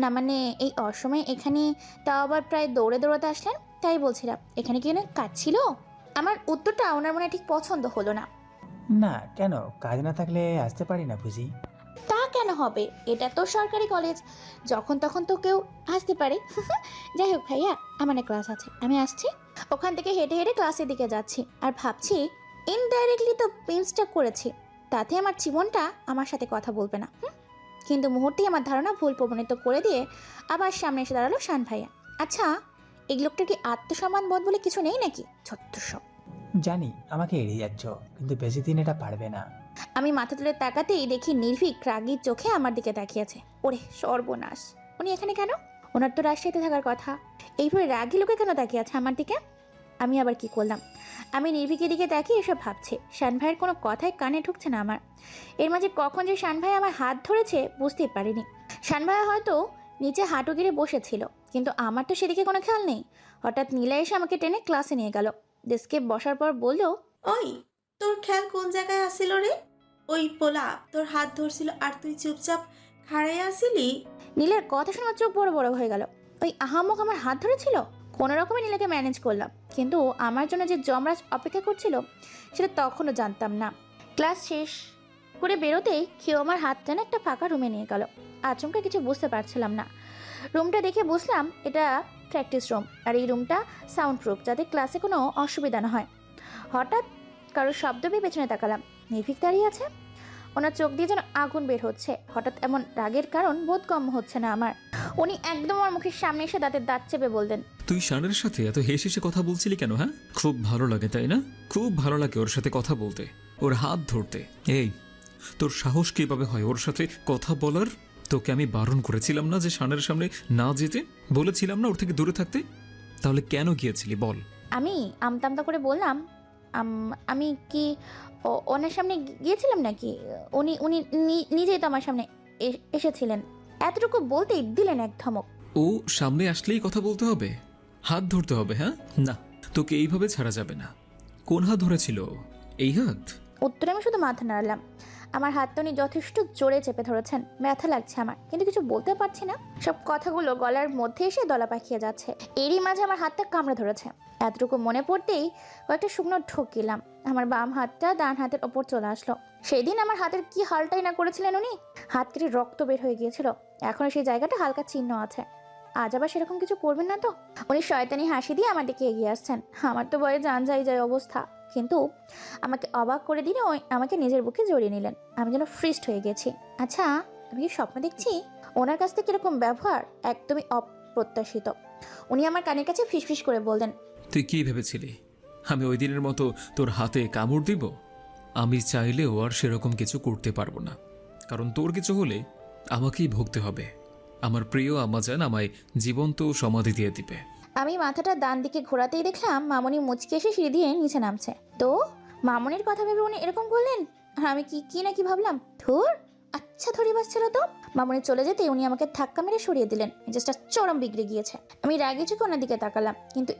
না মানে এই অসময়ে এখানে, তাও আবার প্রায় দৌড়ে দৌড়াতে আসলেন, তাই বলছিলাম এখানে কি কাজ ছিল? আমার উত্তরটা ওনার মনে ঠিক পছন্দ হলো না। না, কেন? কাজ না থাকলে আসতে পারি না বুঝি? তা কেন হবে, এটা তো সরকারি কলেজ, যখন তখন তো কেউ আসতে পারে। যাই হোক ভাইয়া, আমার ক্লাস আছে, আমি আসছি। ওখান থেকে হেঁটে হেঁটে ক্লাসের দিকে যাচ্ছি আর ভাবছি ইনডাইরেক্টলি তো মিসটেক করেছি, তাতে আমার জীবনটা আমার সাথে কথা বলবে না। কিন্তু মুহূর্তেই আমার ধারণা ভুল প্রমাণিত করে দিয়ে আবার সামনে এসে দাঁড়ালো শান ভাইয়া। আচ্ছা, এই লোকটার কি আত্মসম্মান বোধ বলে কিছু নেই নাকি? ছত্রসব। জানি আমাকে এড়িয়ে যাচ্ছ, কিন্তু বেশি দিন এটা পারবে না। আমি মাথা তুলে তাকাতেই দেখি নির্ভীক রাগীর চোখে আমার দিকে তাকিয়েছে। ওরে সর্বনাশ, উনি এখানে কেন? ওনার তো রাজশাহীতে থাকার কথা, এইভাবে রাগী লোকে কেন তাকিয়ে আছে আমার দিকে? আমি আবার কি করলাম? আমি নির্ভীকের দিকে তাকিয়ে এসব ভাবছি। শান ভাইয়ের কোনো কথাই কানে ঢুকছে না আমার। এর মাঝে কখন যে শান ভাই আমার হাত ধরেছে বুঝতেই পারিনি। শান ভাই হয়তো নিচে হাঁটু গিরে বসেছিল, কিন্তু আমার তো সেদিকে কোনো খেয়াল নেই। হঠাৎ নীলা এসে আমাকে টেনে ক্লাসে নিয়ে গেল। ডেস্কে বসার পর বলল, ওই, তোর খেয়াল কোন জায়গায় আসিল রে? ওই পোলা তোর হাত ধরছিল আর তুই চুপচাপ খাড়াই আসিলি? নীলের কথা শুনে আমার চোখ বড় বড় হয়ে গেল। ওই আহাম্মক আমার হাত ধরেছিল? কোনো রকমে নীলাকে ম্যানেজ করলাম, কিন্তু আমার জন্য যে যমরাজ অপেক্ষা করছিল সেটা তখনও জানতাম না। ক্লাস শেষ করে বেরোতেই কেউ আমার হাত টেনে একটা ফাঁকা রুমে নিয়ে গেল। আচমকা কিছু বুঝতে পারছিলাম না। রুমটা দেখে বুঝলাম এটা প্র্যাকটিস রুম, আর এই রুমটা সাউন্ড প্রুফ, যাতে ক্লাসে কোনো অসুবিধা না হয়। হঠাৎ কারোর শব্দ পেয়ে পেছনে তাকালাম। নির্ভীক দাঁড়িয়ে আছে, ওনার চোখ দিয়ে যেন আগুন বের হচ্ছে। হঠাৎ এমন রাগের কারণ বোধগম্য হচ্ছে না আমার। উনি একদম আমার মুখের সামনে এসে দাঁতের দাঁত চেপে বললেন, তুই শানের সাথে এত হেসে হেসে কথা বলছিলি কেন? হ্যাঁ, খুব ভালো লাগে তাই না? খুব ভালো লাগে ওর সাথে কথা বলতে, ওর হাত ধরতে। এই, তোর সাহস কিভাবে হয় ওর সাথে কথা বলার? তোকে আমি বারণ করেছিলাম না যে শানের সামনে না যেতে? বলেছিলাম না ওর থেকে দূরে থাকতে? তাহলে কেন গিয়েছিলি বল? আমি আমতামতা করে বললাম, আমি কি ওনার সামনে গিয়েছিলাম নাকি? উনি উনি নিজেই তো আমার সামনে এসেছিলেন। এতটুকু বলতেই দিলেন এক ধমক। ও সামনে আসলেই কথা বলতে হবে, হাত ধরতে হবে? হ্যাঁ না, তোকে এইভাবে ছাড়া যাবে না। কোন হাত ধরেছিল? এই হাত? উত্তরে আমি শুধু মাথা নাড়ালাম। আমার হাতটা উনি যথেষ্ট জোরে চেপে ধরেছেন, ব্যথা লাগছে আমার, কিন্তু কিছু বলতে পারছি না। সব কথাগুলো গলার মধ্যে এসে দলা পাকিয়ে যাচ্ছে। এরই মাঝে আমার হাতটা কামড়ে ধরেছে। এতটুকু মনে পড়তেই কয়েকটা শুকনো ঢোক গেলাম। আমার বাম হাতটা ডান হাতের ওপর চলে আসলো। সেই দিন আমার হাতের কি হালটাই না করেছিলেন উনি। হাত কেটে রক্ত বের হয়ে গিয়েছিল, এখনো সেই জায়গাটা হালকা চিহ্ন আছে। আজ আবার সেরকম কিছু করবেন না তো? উনি শয়তানি হাসি দিয়ে আমার দিকে এগিয়ে আসছেন। আমার তো ভয়ে জান যায় অবস্থা, কিন্তু আমাকে অবাক করে দিলে ওই আমাকে নিজের বুকে জড়িয়ে নিলেন। আমি যেন ফ্রিস্ট হয়ে গেছি। আচ্ছা, আমি কি স্বপ্ন দেখছি? ওনার কাছ থেকে এরকম ব্যবহার একদমই অপ্রত্যাশিত। উনি আমার কানের কাছে ফিসফিস করে বললেন, তুই কি ভেবেছিলি আমি ওই দিনের মতো তোর হাতে কামড় দিব? আমি চাইলেও আর সেরকম কিছু করতে পারবো না, কারণ তোর কিছু হলে আমাকেই ভুগতে হবে। আমার প্রিয় আম্মাজান আমায় জীবন্ত সমাধি দিয়ে দিবে। আমি মাথাটা ডান দিকে ঘোরাতেই দেখলাম মামনি মুচকে এসে সিঁড়ি দিয়ে নিচে নামছে। তো মামনির কথা ভেবে উনি এরকম করলেন, আর আমি কি না কি ভাবলাম। ধুর, আচ্ছা ধরিবাস ছিল তো। মামনি চলে যেতে উনি আমাকে ধাক্কা মেরে সরিয়ে দিলেন। মেজাজটা চরম বিগড়ে গিয়েছে। আমি রাগে চোখে ওনার দিকে তাকালাম, কিন্তু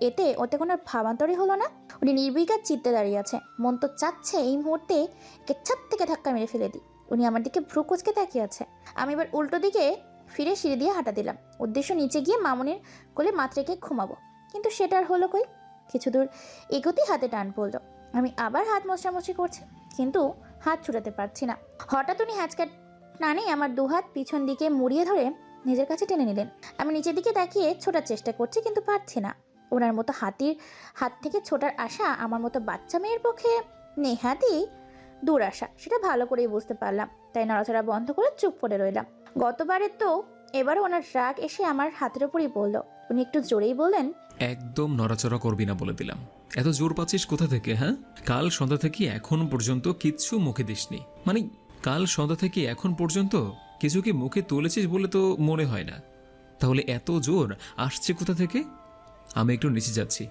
ওতে কোনো ভাবান্তরই হলো না। উনি নির্বিকার চিত্তে দাঁড়িয়ে আছে। মন তো চাচ্ছে এই মুহূর্তে একে ছাদ থেকে ধাক্কা মেরে ফেলে দিই। উনি আমার দিকে ভ্রু কুচকে তাকিয়ে আছে। আমি এবার উল্টো দিকে ফিরে সিঁড়ি দিয়ে হাঁটা দিলাম। উদ্দেশ্য নিচে গিয়ে মামনির কোলে মাথা রেখে ঘুমাবো, কিন্তু সেটা আর হলো কই। কিছু দূর এগোতেই হাতে টান পড়লো। আমি আবার হাত মোছামুছি করছি, কিন্তু হাত ছুটাতে পারছি না। হঠাৎ উনি হ্যাচকা টানে আমার দুহাত পিছন দিকে মুড়িয়ে ধরে নিজের কাছে টেনে নিলেন। আমি নিচের দিকে তাকিয়ে ছোটার চেষ্টা করছি, কিন্তু পারছি না। ওনার মতো হাতির হাত থেকে ছোটার আশা আমার মতো বাচ্চা মেয়ের পক্ষে নেহাতি দুরাশা, সেটা ভালো করেই বুঝতে পারলাম। তাই নড়াচড়া বন্ধ করে চুপ করে রইলাম। গতবারে তো এবারও ওনার রাগ এসে আমার হাতের উপরই পড়লো। উনি একটু জোরেই বললেন, একদম নড়াচড়া করবি না বলে দিলাম। এত জোর পাচ্ছিস কোথা থেকে? হ্যাঁ, কাল সন্ধ্যা থেকে এখন পর্যন্ত কিচ্ছু মুখে দিসনি। মানে কাল সন্ধ্যা থেকে এখন পর্যন্ত কিছু কি মুখে তুলেছিস বলে তো মনে হয় না। তাহলে এত জোর আসছে কোথা থেকে? আমি একটু নিচে যাচ্ছি,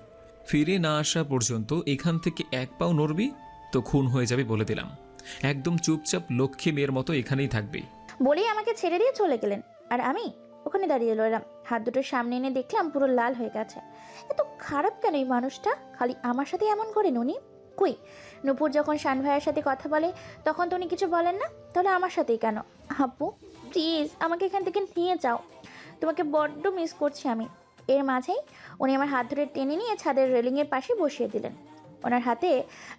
ফিরে না আসা পর্যন্ত এখান থেকে এক পাও নড়বি তো খুন হয়ে যাবে বলে দিলাম। একদম চুপচাপ লক্ষ্মী মেয়ের মতো এখানেই থাকবি। বলেই আমাকে ছেড়ে দিয়ে চলে গেলেন। আর আমি ওখানে দাঁড়িয়ে রইলাম। হাত দুটো সামনে এনে দেখলাম পুরো লাল হয়ে গেছে। এত খারাপ কেন এই মানুষটা? খালি আমার সাথে এমন করেন উনি? কই, নূপুর যখন শান ভাইয়ের সাথে কথা বলে তখন তো উনি কিছু বলেন না, তাহলে আমার সাথেই কেন? আপু প্লিজ আমাকে এখান থেকে নিয়ে যাও, তোমাকে বড্ড মিস করছি আমি। এর মাঝেই উনি আমার হাত ধরে টেনে নিয়ে ছাদের রেলিংয়ের পাশে বসিয়ে দিলেন। ওনার হাতে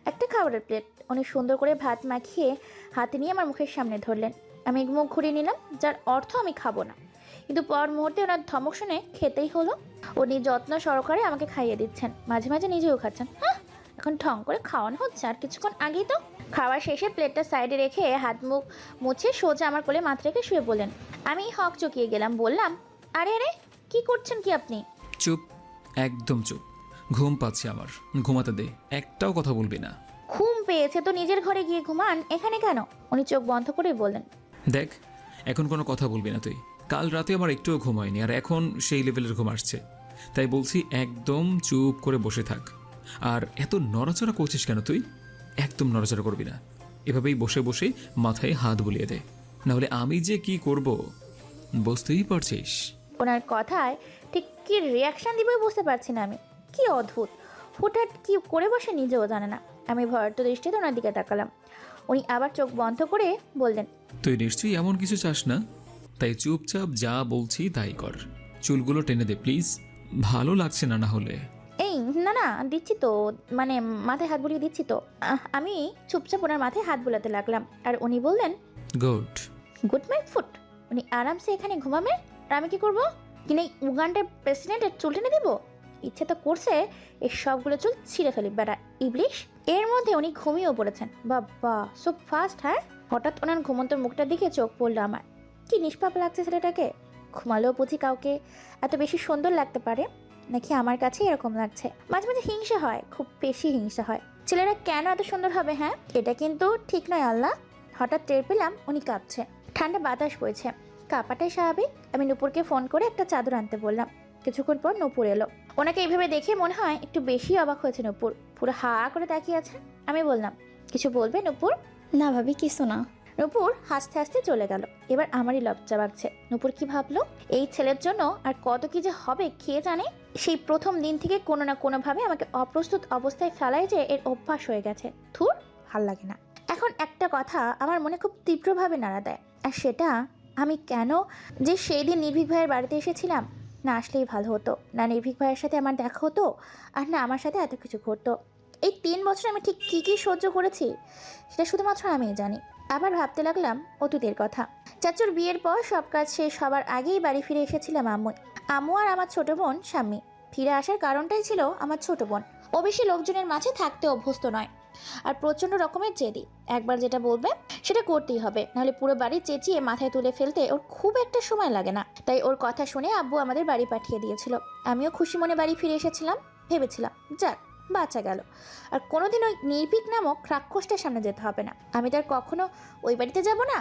একটা খাবারের প্লেট। উনি সুন্দর করে ভাত মাখিয়ে হাতে নিয়ে আমার মুখের সামনে ধরলেন। আমি মুখ ঘুরিয়ে নিলাম, যার অর্থ আমি খাবো না। কিন্তু পর মুহূর্তে ওনার ধমক শুনে খেতেই হলো। উনি যত্ন সহকারে আমাকে খাইয়ে দিচ্ছেন, মাঝে মাঝে নিজেও খাচ্ছেন। হ্যাঁ, এখন ঢং করে খাওয়ানো হচ্ছে, আর কিছুক্ষণ আগেই তো। খাওয়ার শেষে প্লেটটা সাইডে রেখে হাত মুখ মুছে সোজা আমার কোলে মাথা রেখে শুয়ে বললেন। আমি হক চকিয়ে গেলাম, বললাম, আরে আরে কি করছেন কি আপনি? চুপ, একদম চুপ। ঘুম পাচ্ছে আমার, ঘুমাতে দে, একটাও কথা বলবি না। ঘুম পেয়েছে তো নিজের ঘরে গিয়ে ঘুমান, এখানে কেন? উনি চোখ বন্ধ করে বললেন, দেখ, এখন কোনো কথা বলবি না তুই। কাল রাতে আমার একটুও ঘুম হয়নি, আর এখন সেই লেভেলের ঘুম আসছে। তাই বলছি একদম চুপ করে বসে থাক। আর এত নড়াচড়া করছিস কেন তুই? একদম নড়াচড়া করবি না। এভাবেই বসে বসে মাথায় হাত বুলিয়ে দে, নাহলে আমি যে কি করব বুঝতেই পারছিস। ওনার কথায় ঠিক কি রিয়াকশন দিবে বুঝতে পারছি না আমি। কি অদ্ভুত, হুটহাট কি করে বসে নিজেও জানে না। আমি ভয়ার্থ দৃষ্টিতে ওনার দিকে তাকালাম। উনি আবার চোখ বন্ধ করে বললেন, তুই নিশ্চয়ই এমন কিছু চাস না, তাই চুপচাপ যা বলছি তাই কর। চুলগুলো টেনে দে প্লিজ, ভালো লাগছে না না হলে। এই না না দিচ্ছি তো, মানে মাথায় হাত বুলিয়ে দিচ্ছি তো। আমি চুপচাপ ওনার মাথায় হাত বুলাতে লাগলাম। আর উনি বললেন, গুড। Good my foot. উনি আরামসে এখানে ঘুমাবে, আর আমি কি করবো? কিনা এই উগান্ডার প্রেসিডেন্টের চুল টেনে দিব? ইচ্ছে তো করছে এই সবগুলো চুল ছিঁড়ে ফেলি বেড়া ইবলিশ। এর মধ্যে উনি ঘুমিয়েও পড়েছেন। বাবা সো ফাস্ট। হ্যাঁ, হঠাৎ ওনার ঘুমন্ত মুখটার দিকে চোখ পড়লো আমার। কি নিষ্পাপ লাগছে ছেলেটাকে। ঘুমালেও বুঝি কাউকে এত বেশি সুন্দর লাগতে পারে, নাকি আমার কাছে এরকম লাগছে? মাঝে মাঝে হিংসা হয়, খুব বেশি হিংসা হয়। ছেলেরা কেন এত সুন্দর হবে? হ্যাঁ, এটা কিন্তু ঠিক নয় আল্লাহ। হঠাৎ টের পেলাম উনি কাঁপছে। ঠান্ডা বাতাস বইছে, কাঁপাটাই স্বাভাবিক। আমি নূপুরকে ফোন করে একটা চাদর আনতে বললাম। কিছুক্ষণ পর নূপুর এলো। ওনাকে এইভাবে দেখে মনে হয় একটু বেশি অবাক হয়েছে নূপুর। পুরো হা করে তাকিয়ে আছে। আমি বললাম, কিছু বলবে নূপুর? না ভাবি, কিছু না। নূপুর হাসতে হাসতে চলে গেল। এবার আমারই লজ্জা লাগছে। নূপুর কি ভাবলো? এই ছেলের জন্য আর কত কি যে হবে কে জানে। সেই প্রথম দিন থেকে কোনো না কোনোভাবে আমাকে অপ্রস্তুত অবস্থায় ফেলায় যে এর অভ্যাস হয়ে গেছে। থুর, ভাল লাগে না। এখন একটা কথা আমার মনে খুব তীব্রভাবে নাড়া দেয়, আর সেটা আমি কেন যে সেই দিন নির্ভীক ভাইয়ের বাড়িতে এসেছিলাম। না আসলেই ভালো হতো, না নির্ভীক ভাইয়ের সাথে আমার দেখা হতো, আর না আমার সাথে এত কিছু ঘটতো। এই 3 বছর আমি ঠিক কী কী সহ্য করেছি সেটা শুধুমাত্র আমিই জানি। আবার ভাবতে লাগলাম অতীতের কথা। চাচুর বিয়ের পর সব কাজ শেষ হবার আগেই বাড়ি ফিরে এসেছিলাম আম্মু আর আমার ছোট বোন স্বামী। ফিরে আসার কারণটাই ছিল আমার ছোট বোন। ও বেশি লোকজনের মাঝে থাকতে অভ্যস্ত নয়, আর প্রচণ্ড রকমের জেদি। একবার যেটা বলবে সেটা করতেই হবে, নাহলে পুরো বাড়ি চেঁচিয়ে মাথায় তুলে ফেলতে ওর খুব একটা সময় লাগে না। তাই ওর কথা শুনে আব্বু আমাদের বাড়ি পাঠিয়ে দিয়েছিল। আমিও খুশি মনে বাড়ি ফিরে এসেছিলাম। ভেবেছিলাম যাক বাঁচা গেল, আর কোনোদিন ওই নির্ভীক নামক রাক্ষসটার সামনে যেতে হবে না। আমি তার কখনো ওই বাড়িতে যাব না।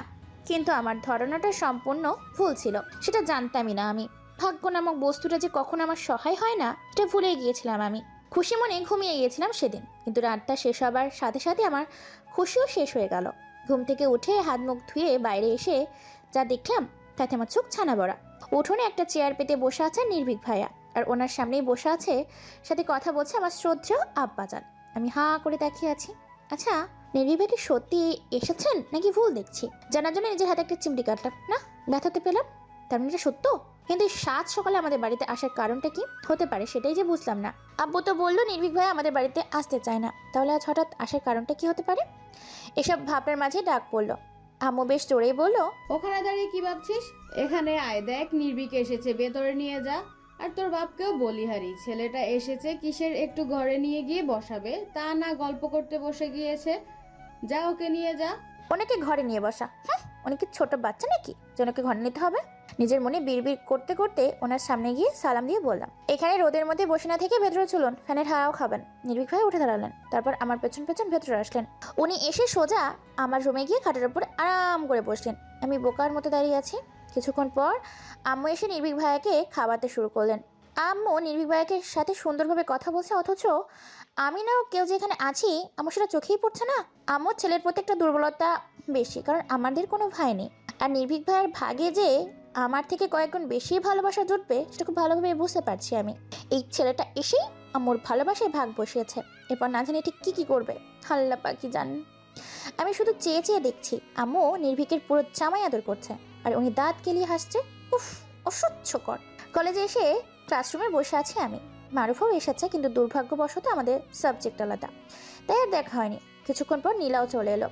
কিন্তু আমার ধারণাটা সম্পূর্ণ ভুল ছিল, সেটা জানতামই না আমি। ভাগ্য নামক বস্তুটা যে কখনো আমার সহায় হয় না এটা ভুলে গিয়েছিলাম আমি। খুশি মনে ঘুমিয়ে গিয়েছিলাম সেদিন, কিন্তু রাতটা শেষ হবার সাথে সাথে আমার খুশিও শেষ হয়ে গেল। ঘুম থেকে উঠে হাত মুখ ধুয়ে বাইরে এসে যা দেখলাম তাতে আমার চোখ ছানা বড়া। উঠোনে একটা চেয়ার পেতে বসে আছে নির্ভীক ভাইয়া, আর ওনার সামনেই বসে আছে, সাথে কথা বলছে আমার শ্রদ্ধেয় আব্বাজান। আমি হা করে তাকিয়ে আছি। আচ্ছা, নির্ভীক ভাই কি সত্যি এসেছেন নাকি ভুল দেখছি? জানার জন্য নিজের হাতে একটা চিমটি কাটলাম, না ব্যথাতে পেলাম। তার মানে এটা সত্য। কিন্তু 7 সকালে আমাদের বাড়িতে আসার কারণটা কি হতে পারে সেটাই যে বুঝলাম না। আব্বু তো বললো নির্ভীক ভাই আমাদের বাড়িতে আসতে চায় না, তাহলে আজ হঠাৎ আসার কারণটা কি হতে পারে? এসব ভাবনার মাঝে ডাক পড়লো। আম্মু বেশ জোরেই বললো, ওখানে দাঁড়িয়ে কি ভাবছিস? এখানে আয়, দেখ নির্ভীক এসেছে, ভেতরে নিয়ে যা। আর তোর বাপকেও বলিহারি, ছেলেটা এসেছে কিসের একটু ঘরে নিয়ে গিয়ে বসাবে, তা না গল্প করতে বসে গিয়েছে। যা ওকে নিয়ে যা। ওনাকে ঘরে নিয়ে বসা? উনি কি ছোট বাচ্চা নাকি যে ওনাকে ঘরে নিতে হবে? নিজের মনে বিড়বিড় করতে করতে ওনার সামনে গিয়ে সালাম দিয়ে বললাম, এখানে রোদের মধ্যে বসে না থেকে ভেতরে চলুন, ফ্যানের হাওয়াও খাবেন। নির্ভীক ভাই উঠে দাঁড়ালেন, তারপর আমার পেছন পেছন ভেতরে আসলেন। উনি এসে সোজা আমার রুমে গিয়ে খাটের উপর আরাম করে বসলেন। আমি বোকার মতো দাঁড়িয়ে আছি। কিছুক্ষণ পর আম্মু এসে নির্ভীক ভাইয়াকে খাওয়াতে শুরু করলেন। আম্মু নির্ভীক ভাইয়াকে সাথে সুন্দরভাবে কথা বলছে, অথচ আমি না কেউ যে এখানে আছি আমার সেটা চোখেই পড়ছে না। আম্মুর ছেলের প্রতি একটা দুর্বলতা বেশি, কারণ আমাদের কোনো ভাই নেই। আর নির্ভীক ভাইয়ের ভাগে যে আমার থেকে কয়েকগুণ বেশি ভালোবাসা জুটবে সেটা খুব ভালোভাবে বুঝতে পারছি আমি। এই ছেলেটা এসেই আম্মুর ভালোবাসায় ভাগ বসিয়েছে। এরপর না জানি ঠিক কী করবে, আল্লাহ পাকি জানেন। আমি শুধু চেয়ে চেয়ে দেখছি আম্মু নির্ভীকের পুরো জামাই আদর করছে, আর উনি দাঁত কেলিয়ে হাসছে। উফ, অসহ্যকর। কলেজে এসে ক্লাসরুমে বসে আছি আমি। মারুফাও এসেছে, কিন্তু দুর্ভাগ্যবশত আমাদের সাবজেক্ট আলাদা, তাই আর দেখা হয়নি। কিছুক্ষণ পর নীলাও চলে এলো।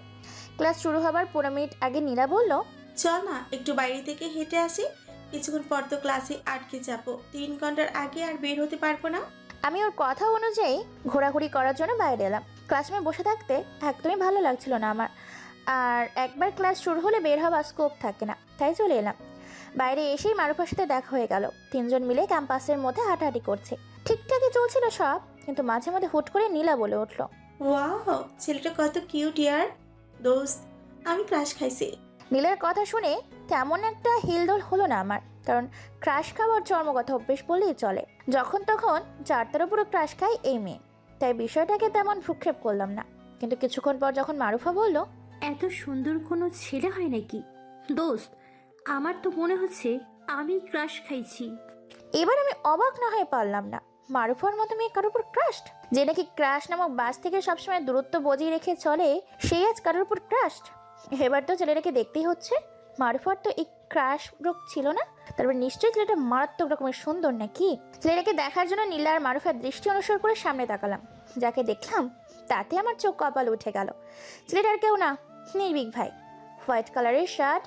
ক্লাস শুরু হবার 15 মিনিট আগে নীলা বলল, চল না একটু বাইরে থেকে হেঁটে আসি, কিছুক্ষণ পর তো ক্লাসে আটকে যাবো, 3 ঘন্টার আগে আর বের হতে পারবো না। আমি ওর কথা অনুযায়ী ঘোরাঘুরি করার জন্য বাইরে এলাম। ক্লাসরুমে বসে থাকতে একদমই ভালো লাগছিল না আমার, আর একবার ক্লাস শুরু হলে বের হওয়ার স্কোপ থাকে না, তাই চলে এলাম। বাইরে এসেই মারুফার সাথে দেখা হয়ে গেল। 3 জন মিলে ক্যাম্পাসের মধ্যে হাঁটাহাঁটি করছে। ঠিকঠাকই চলছিল সব, কিন্তু মাঝে মধ্যে হুট করে নীলা বলে উঠলো, ওয়াও, ছেলেটা কত কিউট ইয়ার। দোস্ত, আমি ক্রাশ খাইছি। নীলার কথা শুনে তেমন একটা হিলদোল হলো না আমার, কারণ ক্রাশ খাওয়ার জন্মগত অভ্যেস বললেই চলে। যখন তখন চারটার উপরে ক্রাশ খাই এই মেয়ে, তাই বিষয়টাকে তেমন ভ্রুক্ষেপ করলাম না। কিন্তু কিছুক্ষণ পর যখন মারুফা বলল, এত সুন্দর কোনো ছেলে হয় নাকি দোস্ত? আমার তো মনে হচ্ছে আমি ক্রাশ খাইছি। এবার আমি অবাক না হয়ে পারলাম না। মারুফার মতো মেয়ে কারোর উপর ক্রাশড, যে নাকি ক্রাশ নামক বাস থেকে সবসময় দূরত্ব বজিয়ে রেখে চলে, সেই আজ কারোর উপর ক্রাশড। এবার তো ছেলেটাকে দেখতেই হচ্ছে। মারুফার তো এই ক্রাশ রোগ ছিল না, তারপর নিশ্চয়ই ছেলেটা মারাত্মক রকমের সুন্দর নাকি। ছেলেটাকে দেখার জন্য নীলা আর মারুফার দৃষ্টি অনুসরণ করে সামনে তাকালাম। যাকে দেখলাম তাতে আমার চোখ কপাল উঠে গেল। ছেলেটার কেউ না, নির্ভীক ভাই। হোয়াইট কালারের শার্ট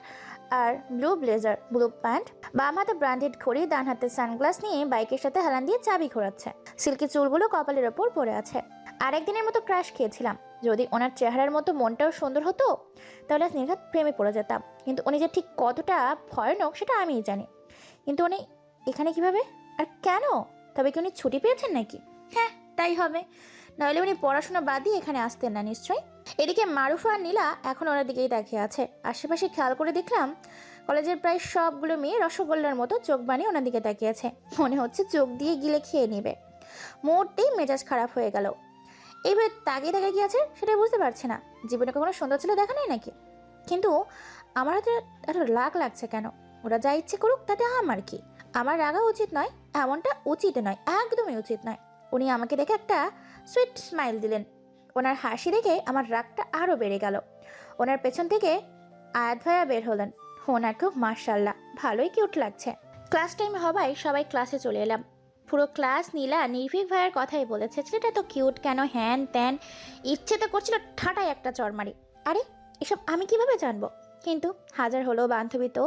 আর ব্লু ব্লেজার, ব্লু প্যান্ট, বাম হাতে ব্র্যান্ডেড ঘড়ি, ডান হাতে সানগ্লাস নিয়ে বাইকের সাথে হেলান দিয়ে চাবি ঘোরাচ্ছে। সিল্কি চুলগুলো কপালের ওপর পড়ে আছে। আরেকদিনের মতো ক্রাশ খেয়েছিলাম। যদি ওনার চেহারার মতো মনটাও সুন্দর হতো তাহলে আজ নির্ঘাত প্রেমে পড়ে যেতাম। কিন্তু উনি যে ঠিক কতটা ভয়ানক সেটা আমিই জানি। কিন্তু উনি এখানে কিভাবে আর কেন? তবে কি উনি ছুটি পেয়েছেন নাকি? হ্যাঁ, তাই হবে, নইলে উনি পড়াশোনা বাদ দিয়ে এখানে আসতেন না নিশ্চয়ই। এদিকে মারুফা আর নীলা এখন ওনার দিকেই তাকিয়ে আছে। আশেপাশে খেয়াল করে দেখলাম কলেজের প্রায় সবগুলো মেয়ে রসগোল্লার মতো চোখ বানিয়ে ওনার দিকে তাকিয়ে আছে। মনে হচ্ছে চোখ দিয়ে গিলে খেয়ে নেবে। মুহূর্তেই মেজাজ খারাপ হয়ে গেল। এইভাবে তাকিয়ে তাকিয়ে কি আছে সেটাই বুঝতে পারছি না। জীবনে কখনো সুন্দর ছেলে দেখা নেই নাকি? কিন্তু আমার হাতে এত রাগ লাগছে কেন? ওরা যা ইচ্ছে করুক, তাতে আমার কি? আমার রাগা উচিত নয়, এমনটা উচিত নয়, একদমই উচিত নয়। উনি আমাকে দেখে একটা সুইট স্মাইল দিলেন। ওনার হাসি দেখে আমার রাগটা আরও বেড়ে গেল। ওনার পেছন থেকে আয়াত ভাইয়া বের হলেন। ওনাকেও মাশাআল্লাহ ভালোই কিউট লাগছে। ক্লাস টাইম হবায় সবাই ক্লাসে চলে এলাম। পুরো ক্লাস নীলা নির্ভীক ভাইয়ের কথাই বলেছে, ছেলেটা তো কিউট কেন, হ্যান ত্যান। ইচ্ছে তো করছিল ঠাটায় একটা চড়মারি। আরে এসব আমি কিভাবে জানবো? কিন্তু হাজার হলো বান্ধবী তো।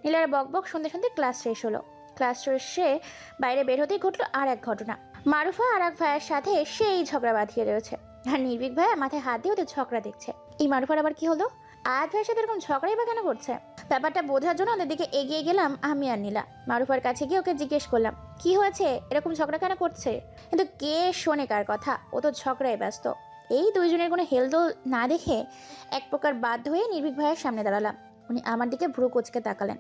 নীলার বকবক শুনতে শুনতে ক্লাস শেষ হলো। ক্লাস শেষে বাইরে বের হতেই ঘটলো আর এক ঘটনা। মারুফা আর এক ভাইয়ের সাথে সেই ঝগড়া বাঁধিয়ে রয়েছে, আর নির্ভীক ভাইয়া মাথায় হাত দিয়ে ওদের ঝগড়া দেখছে। এই মারুফার আবার কি হলো? আয়াত ভাইয়ের সাথে এরকম ঝগড়াই বা কেন করছে? ব্যাপারটা বোঝার জন্য ওদের দিকে এগিয়ে গেলাম আমি আর নীলা। মারুফার কাছে গিয়ে ওকে জিজ্ঞেস করলাম, কি হয়েছে, এরকম ঝগড়া কেন করছে? কিন্তু কে শোনে কার কথা? ও তো ঝগড়ায় ব্যস্ত। এই দুইজনের কোনো হেলদোল না দেখে এক প্রকার বাধ্য হয়ে নির্ভীক ভাইয়ের সামনে দাঁড়ালাম। উনি আমার দিকে ভ্রু কুঁচকে তাকালেন।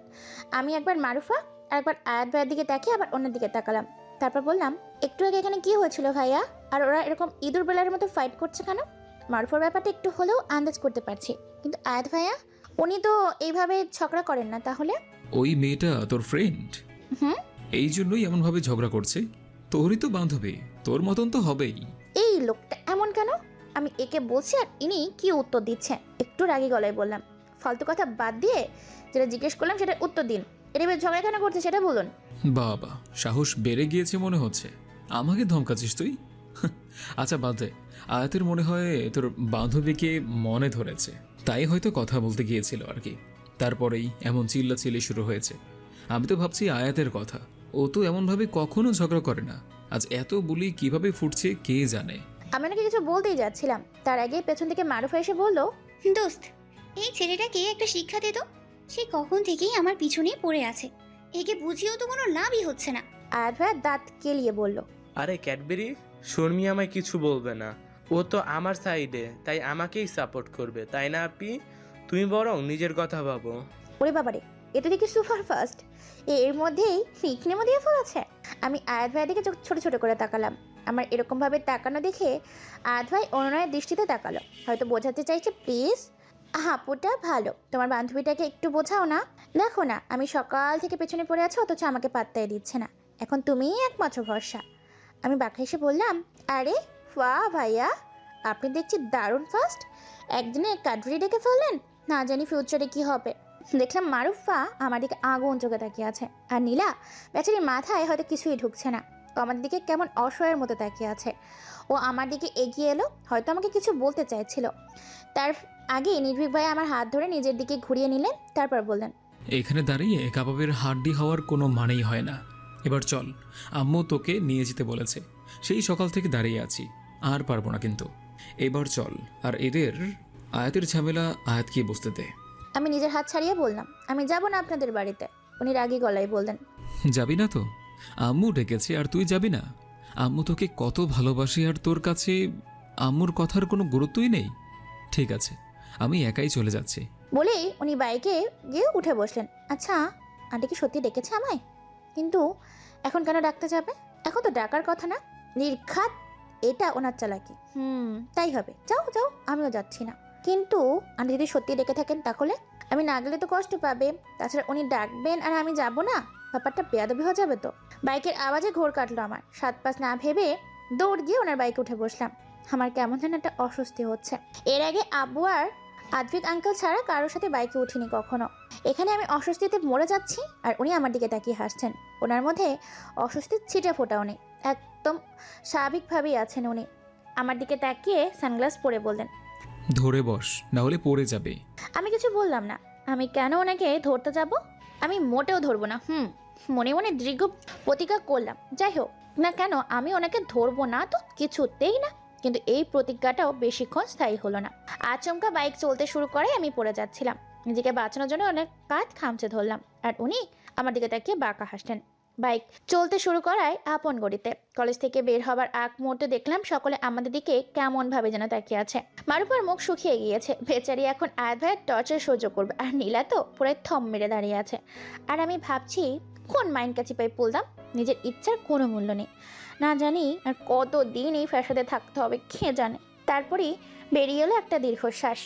আমি একবার মারুফা আর একবার আয়াত ভাইয়ের দিকে তাকিয়ে আবার অন্যের দিকে তাকালাম। তারপর বললাম, একটু আগে এখানে কি হয়েছিল ভাইয়া? আর ওরা এরকম ইঁদুর বেলার মতো ফাইট করছে কেন? মারুফার ব্যাপারটা একটু হলেও আন্দাজ করতে পারছি, কিন্তু আয়াত ভাইয়া উনি তো এইভাবে ঝগড়া করেন না। তাহলে ওই মেয়েটা তোর ফ্রেন্ড? হুম, এই জন্যই এমনভাবে ঝগড়া করছে। তোরই তো বান্ধবী, তোর মতন তো হবেই। এই লোকটা এমন কেন? আমি একে বলছি আর ইনি কি উত্তর দিচ্ছেন। একটু রাগী গলায় বললাম, ফালতু কথা বাদ দিয়ে যেটা জিজ্ঞেস করলাম সেটা উত্তর দিন। এটা ঝগড়া কেন করছে সেটা বলুন। বাবা, সাহস বেড়ে গিয়েছে মনে হচ্ছে। আমাকে ধমকাচ্ছিস তুই? আচ্ছা বাদ দে। আয়াতের মনে হয় তোর বান্ধবীকে মনে ধরেছে, তাই হয়তো কথা বলতে গিয়েছিল আর কি। তারপরেই এমন চিল্লাচিল্লি শুরু হয়েছে। আমি তো ভাবছি আয়াতের কথা, ও তো এমনভাবে কখনো ঝগড়া করে না, আজ এত বুলি কিভাবে ফুটছে কে জানে। আমি ওনাকে কিছু বলতেই যাচ্ছিলাম, তার আগে পেছন থেকে মারুফা এসে বলল, দোস্ত, এই ছেলেটাকে একটা শিক্ষা দে তো। সে কখন থেকেই আমার পিছনেই পড়ে আছে, একে বুঝিয়েও তো কোনো লাভই হচ্ছে না। আয়াত ভাইয়া দাঁত কেলিয়ে বলল, আরে ক্যাডবেরি, শর্মি আমায় কিছু বলবে না, ও তো আমার সাইডে, তাই আমাকেই সাপোর্ট করবে, তাই না আপি? তুমি বরং নিজের কথা ভাবো। ওরে বাবারে, এটা দেখি সুপার ফাস্ট, এর মধ্যেই নিকনেমও দিয়ে ফেলেছে। আমি আয়াত ভাইয়ের দিকে চোখ ছোট ছোট করে তাকালাম। আমার এরকমভাবে তাকানো দেখে আয়াত ভাই অনুনয়ের দৃষ্টিতে তাকালো, হয়তো বোঝাতে চাইছে প্লিজ আপুটা ভালো, তোমার বান্ধবীটাকে একটু বোঝাও না। দেখো না, আমি সকাল থেকে পেছনে পড়ে আছি, অথচ আমাকে পাত্তাই দিচ্ছে না, এখন তুমিই একমাত্র ভরসা। আমি বাঁকা এসে বললাম, আরে বাহ ভাইয়া, আপনি দেখছি দারুণ ফাস্ট, একদিনে কাডরি ডেকে ফেললেন, না জানি ফিউচারে কি হবে। দেখলাম মারুফা আমার দিকে আগুন চোখে তাকিয়ে আছে, আর নীলা বেচারির মাথায় হয়তো কিছুই ঢুকছে না, ও আমার দিকে কেমন অসহায়ের মতো তাকিয়ে আছে। ও আমার দিকে এগিয়ে এলো, হয়তো আমাকে কিছু বলতে চাইছিল। তার আগে নির্ভীক ভাই আমার হাত ধরে নিজের দিকে ঘুরিয়ে নিলেন, তারপর বললেন, এখানে দাঁড়িয়ে কাবাবের হাড্ডি হওয়ার কোনো মানেই হয় না। এবার চল, আম্মু তোকে নিয়ে যেতে বলেছে, সেই সকাল থেকে দাঁড়িয়ে আছি, আর পারবো না কিন্তু। এবার চল, আর এদের আয়াতের ঝামেলা আয়াতকে বুঝতে দে। আমি নিজের হাত ছাড়িয়ে বললাম, আমি যাব না আপনাদের বাড়িতে। উনি রাগী গলায় বললেন, যাবি না তো? আম্মু ডেকেছে আর তুই যাবি না? আম্মু তোকে কত ভালোবাসে, আর তোর কাছে আম্মুর কথার কোনো গুরুত্বই নেই। ঠিক আছে, আমি একাই চলে যাচ্ছি। বলেই উনি বাইকে গিয়ে উঠে বসলেন। আচ্ছা, আন্টি কি সত্যি ডেকেছে আমায়? কিন্তু এখন কেন ডাকতে যাবে? এখন তো ডাকার কথা না। নির্ঘাত এটা ওনার চালাকি। তাই হবে, যাও যাও, আমিও যাচ্ছি না। কিন্তু আন্টি যদি সত্যি ডেকে থাকেন তাহলে আমি না গেলে তো কষ্ট পাবে, তাছাড়া উনি ডাকবেন আর আমি যাব না, ব্যাপারটা বেয়াদবি হয়ে যাবে তো। বাইকের আওয়াজে ঘোর কাটলো আমার, 7-5 না ভেবে দৌড় গিয়ে ওনার বাইকে উঠে বসলাম। আমার কেমন যেন একটা অস্বস্তি হচ্ছে। এর আগে আব্বু আর আদ্রিক আঙ্কেল ছাড়া কারোর সাথে বাইকে উঠিনি কখনো। এখানে আমি অস্বস্তিতে মরে যাচ্ছি আর উনি আমার দিকে তাকিয়ে হাসছেন। ওনার মধ্যে অস্বস্তির ছিটে ফোটাও নেই, একদম স্বাভাবিকভাবেই আছেন উনি। আমার দিকে তাকিয়ে সানগ্লাস পরে বললেন, ধরে বস, না হলে পড়ে যাবে। আমি কিছু বললাম না। আমি কেন ওনাকে ধরতে যাব? আমি মোটেও ধরবো না। মনে মনে দীর্ঘ প্রতিজ্ঞা করলাম, যাই হোক না কেন আমি ওনাকে ধরবো না তো কিছুতেই না। কিন্তু এই প্রতিজ্ঞাটাও বেশিক্ষণ স্থায়ী হলো না। আচমকা বাইক চলতে শুরু করে আমি পড়ে যাচ্ছিলাম। নিজেকে বাঁচানোর জন্য অনেক কাজ খামচে ধরলাম, আর উনি আমার দিকে তাকিয়ে বাঁকা হাসলেন। বাইক চলতে শুরু করায় আপন গড়িতে কলেজ থেকে বের হবার আগ মুহূর্তে দেখলাম সকলে আমাদের দিকে কেমন ভাবে যেন তাকিয়ে আছে। মারুফার মুখ শুকিয়ে গিয়েছে, বেচারি এখন আয়াত ভাইয়ের টর্চার সহ্য করবে, আর নীলা তো পুরো থম মেরে দাঁড়িয়ে আছে। আর আমি ভাবছি, কোন মাইন্ড কাছে পাই পড়লাম, নিজের ইচ্ছার কোনো মূল্য নেই। না জানি আর কতদিন এই ফ্যাসাদে থাকতে হবে কে জানে। তারপরেই বেরিয়ে এলো একটা দীর্ঘশ্বাস।